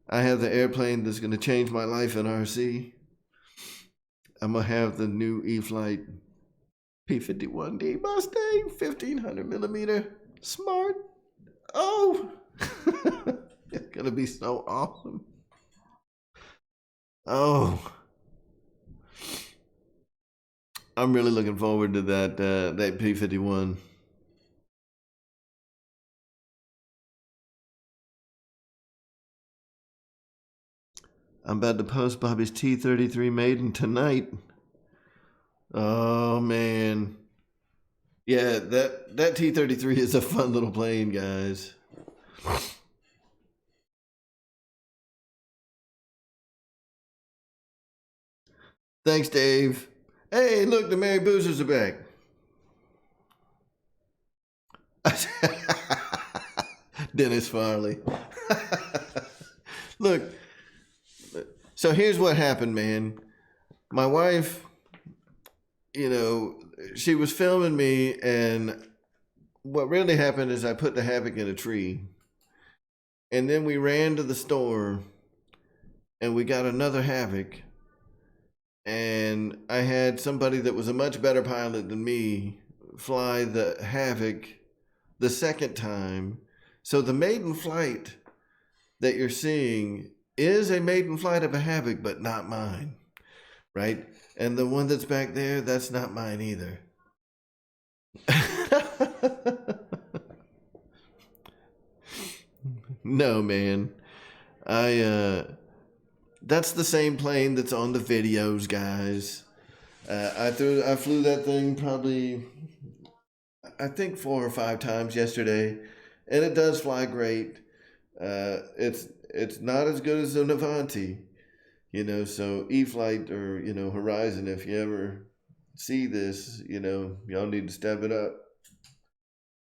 I have the airplane that's going to change my life in RC. I'm going to have the new E-Flight P-51D Mustang 1500 millimeter smart. Oh, it's going to be so awesome. Oh, I'm really looking forward to that P-51. I'm about to post Bobby's T-33 maiden tonight. Oh, man. Yeah, that T-33 is a fun little plane, guys. Thanks, Dave. Hey, look, the Mary Boozers are back. Dennis Farley. Look, so here's what happened, man. My wife, she was filming me, and what really happened is I put the HAVOC in a tree. And then we ran to the store, and we got another HAVOC. And I had somebody that was a much better pilot than me fly the HAVOC the second time. So the maiden flight that you're seeing is a maiden flight of a HAVOC, but not mine, right? And the one that's back there, that's not mine either. No, man. That's the same plane that's on the videos, guys. I flew that thing probably, I think 4 or 5 times yesterday, and it does fly great. It's not as good as the Navanti, so E-Flight or, Horizon, if you ever see this, y'all need to step it up.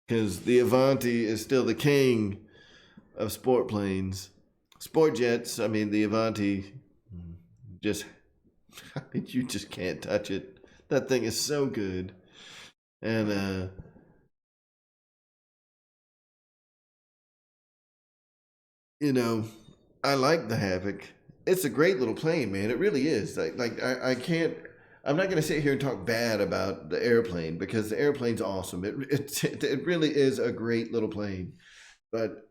Because the Avanti is still the king of sport planes. Sport jets, the Avanti, you just can't touch it. That thing is so good. And, I like the HAVOC. It's a great little plane, man. It really is. I can't, I'm not going to sit here and talk bad about the airplane, because the airplane's awesome. It really is a great little plane. But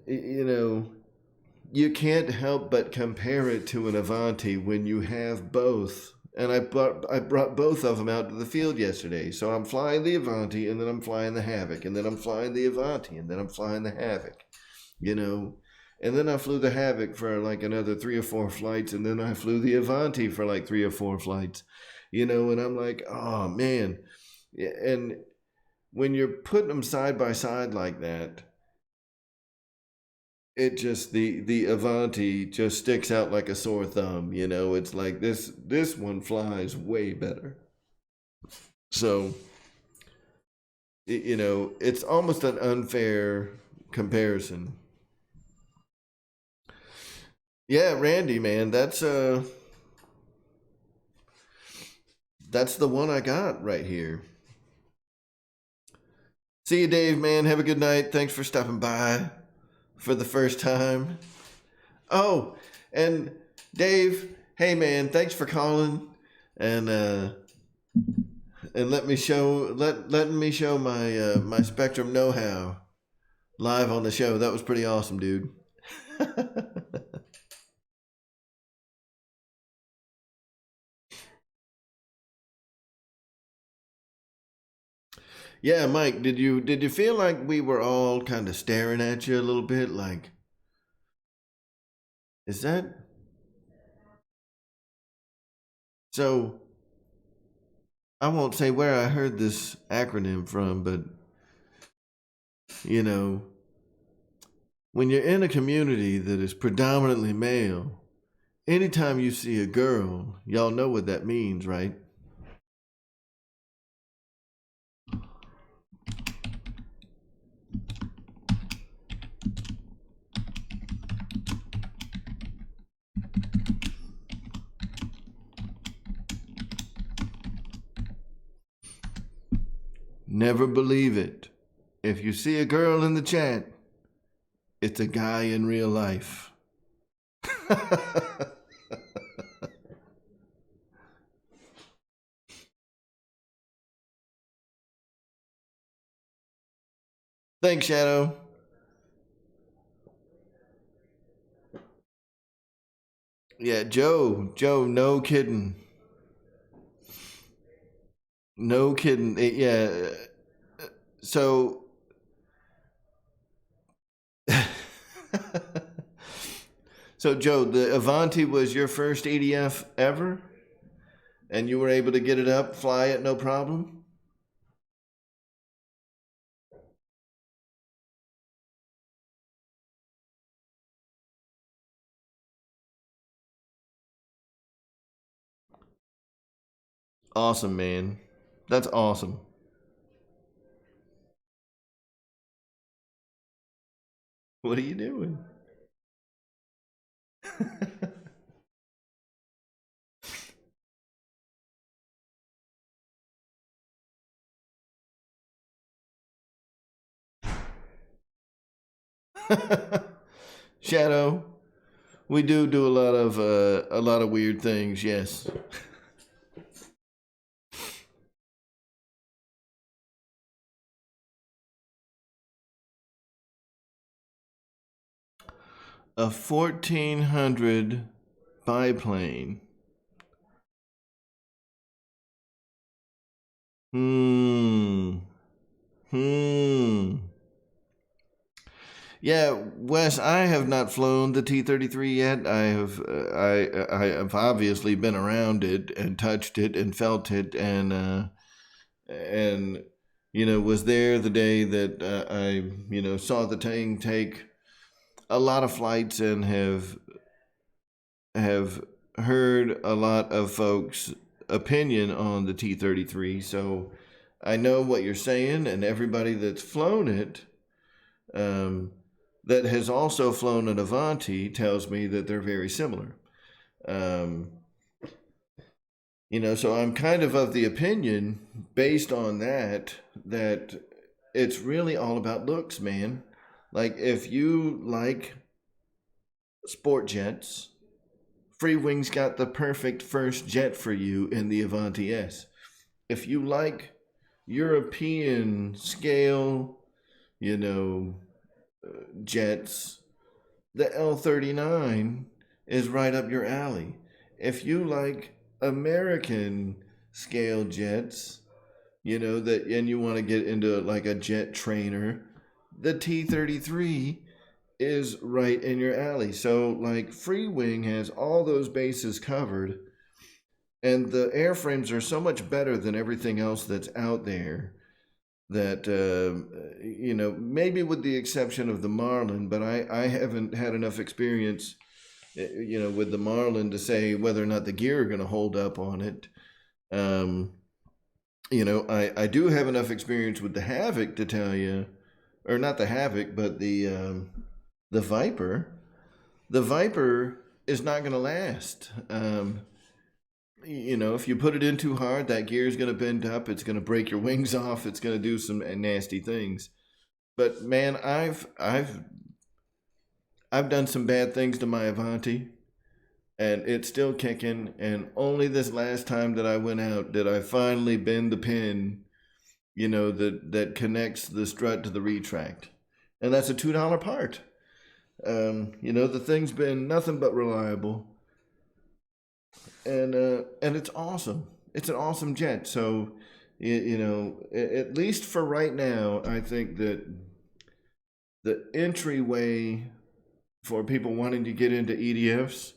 you can't help but compare it to an Avanti when you have both. And I brought both of them out to the field yesterday. So I'm flying the Avanti, and then I'm flying the HAVOC, and then I'm flying the Avanti, and then I'm flying the HAVOC, And then I flew the HAVOC for like another 3 or 4 flights, and then I flew the Avanti for like 3 or 4 flights, and I'm like, oh man. Yeah, and when you're putting them side by side like that, it just the Avanti just sticks out like a sore thumb. It's like this one flies way better. So it's almost an unfair comparison. Yeah, Randy, man, that's the one I got right here. See you, Dave, man. Have a good night. Thanks for stopping by for the first time. Oh, and Dave, hey man, thanks for calling and letting me show my Spectrum know-how live on the show. That was pretty awesome, dude. Yeah, Mike, did you feel like we were all kind of staring at you a little bit? Like, is that so? I won't say where I heard this acronym from, but you know, when you're in a community that is predominantly male, anytime you see a girl, y'all know what that means, right? Never believe it. If you see a girl in the chat, it's a guy in real life. Thanks, Shadow. Yeah, Joe, no kidding. No kidding. Yeah. So, so Joe, the Avanti was your first EDF ever? And you were able to get it up, fly it, no problem? Awesome, man. That's awesome. What are you doing? Shadow, we do a lot of weird things, yes. A 1400 biplane. Hmm. Hmm. Yeah, Wes, I have not flown the T-33 yet. I have obviously been around it and touched it and felt it and was there the day that I saw the thing take a lot of flights and have heard a lot of folks' opinion on the T-33. So I know what you're saying, and everybody that's flown it. That has also flown an Avanti tells me that they're very similar. So I'm kind of the opinion based on that it's really all about looks, man. Like if you like sport jets, Free Wing's got the perfect first jet for you in the Avanti S. If you like European scale, jets, the L-39 is right up your alley. If you like American scale jets, and you want to get into like a jet trainer, the T-33 is right in your alley. So like Free Wing has all those bases covered. And the airframes are so much better than everything else that's out there that, maybe with the exception of the Marlin, but I haven't had enough experience, with the Marlin to say whether or not the gear are going to hold up on it. I do have enough experience with the HAVOC to tell you, or not the HAVOC, but the Viper. The Viper is not going to last. If you put it in too hard, that gear is going to bend up. It's going to break your wings off. It's going to do some nasty things. But man, I've done some bad things to my Avanti, and it's still kicking. And only this last time that I went out did I finally bend the pin, that connects the strut to the retract, and that's a $2 part. The thing's been nothing but reliable. And it's awesome. It's an awesome jet. So, at least for right now, I think that the entryway for people wanting to get into EDFs,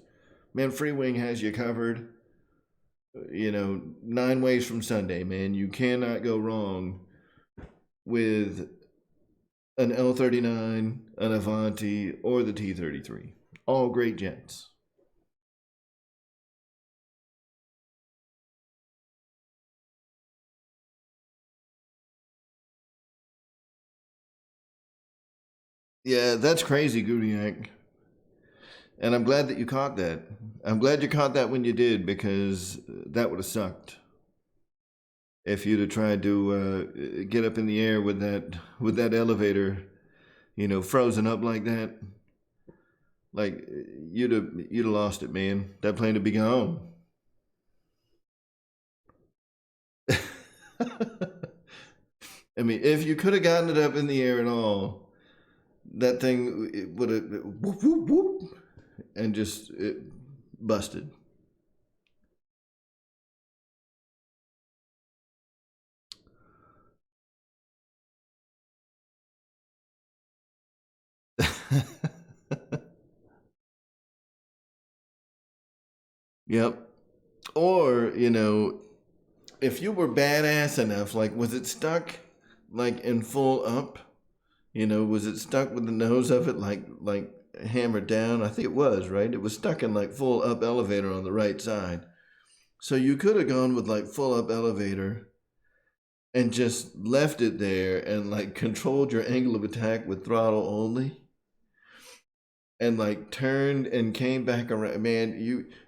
man, Freewing has you covered. 9 ways from Sunday, man. You cannot go wrong with an L39, an Avanti, or the T-33. All great jets. Yeah, that's crazy, Gooniac. And I'm glad that you caught that. I'm glad you caught that when you did, because that would have sucked if you'd have tried to get up in the air with that elevator, frozen up like that. Like you'd have lost it, man. That plane would be gone. I mean, if you could have gotten it up in the air at all, that thing would have whoop whoop whoop, and just busted. Yep. Or, if you were badass enough, like, was it stuck like in full up? Was it stuck with the nose of it like hammered down? I think it was, right? It was stuck in like full up elevator on the right side. So you could have gone with like full up elevator and just left it there and like controlled your angle of attack with throttle only, and like turned and came back around. Man,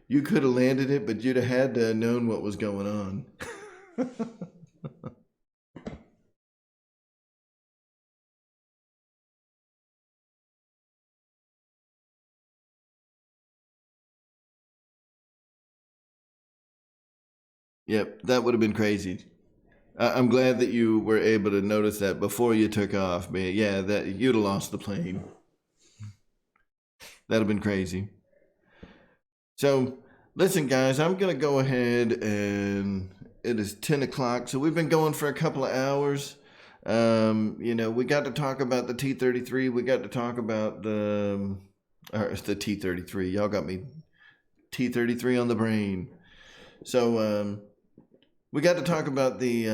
you could have landed it, but you'd have had to have known what was going on. Yep, that would have been crazy. I'm glad that you were able to notice that before you took off, man. Yeah, that you'd have lost the plane. That'd have been crazy. So, listen, guys, I'm gonna go ahead, and it is 10 o'clock. So we've been going for a couple of hours. We got to talk about the T-33. We got to talk about the T-33. Y'all got me T-33 on the brain. So we got to talk about the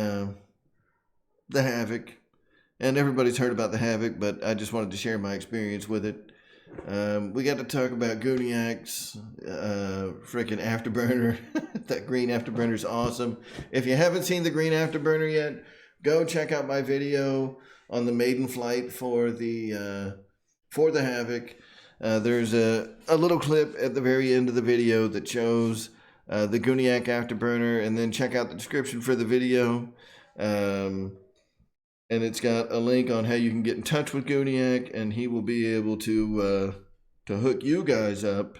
HAVOC, and everybody's heard about the HAVOC, but I just wanted to share my experience with it. We got to talk about Gooniac's freaking Afterburner. That green Afterburner is awesome. If you haven't seen the green Afterburner yet, go check out my video on the maiden flight for the HAVOC. There's a little clip at the very end of the video that shows the Gooniac Afterburner, and then check out the description for the video. And it's got a link on how you can get in touch with Gooniac, and he will be able to hook you guys up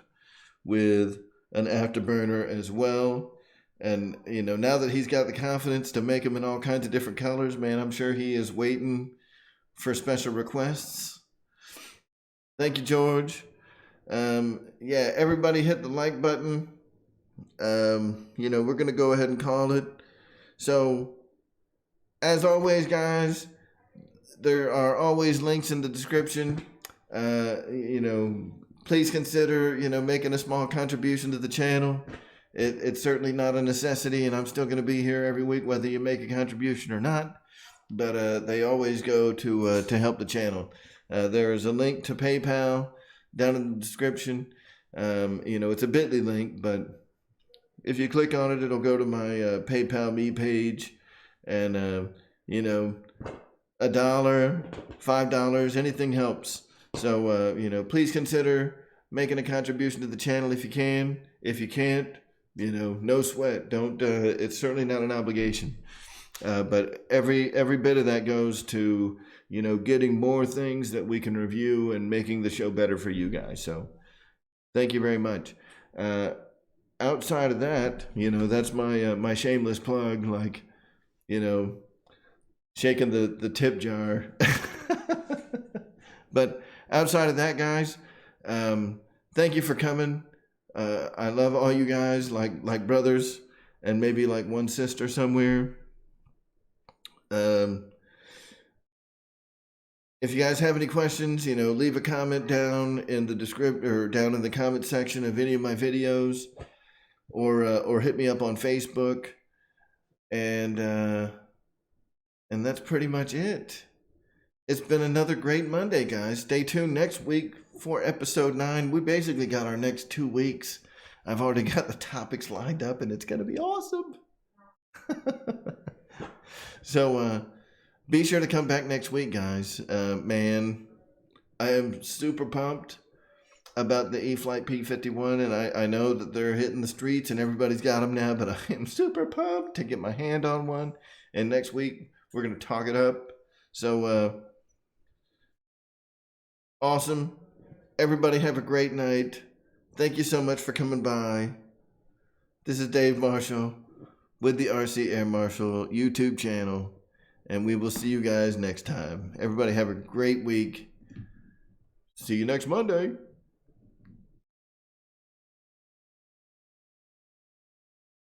with an Afterburner as well. And, now that he's got the confidence to make them in all kinds of different colors, man, I'm sure he is waiting for special requests. Thank you, George. Yeah, everybody hit the like button. We're going to go ahead and call it. So, as always, guys, there are always links in the description. Please consider, making a small contribution to the channel. it's certainly not a necessity, and I'm still going to be here every week, whether you make a contribution or not. But they always go to help the channel. There is a link to PayPal down in the description. It's a bit.ly link, but if you click on it, it'll go to my PayPal me page. And, $1, $5, anything helps. So, please consider making a contribution to the channel if you can. If you can't, no sweat. Don't. It's certainly not an obligation. But every bit of that goes to, getting more things that we can review and making the show better for you guys. So thank you very much. Outside of that, that's my shameless plug, like, shaking the tip jar. But outside of that, guys, thank you for coming. I love all you guys like brothers, and maybe like one sister somewhere. If you guys have any questions, leave a comment down in the description or down in the comment section of any of my videos, or hit me up on Facebook, and that's pretty much it. It's been another great Monday, guys. Stay tuned next week for episode 9. We basically got our next 2 weeks. I've already got the topics lined up, and it's going to be awesome. So be sure to come back next week, guys. Man, I am super pumped about the E-flite P51, and I know that they're hitting the streets and everybody's got them now, but I am super pumped to get my hand on one. And next week, we're going to talk it up. So, awesome. Everybody have a great night. Thank you so much for coming by. This is Dave Marshall with the RC Air Marshal YouTube channel, and we will see you guys next time. Everybody have a great week. See you next Monday.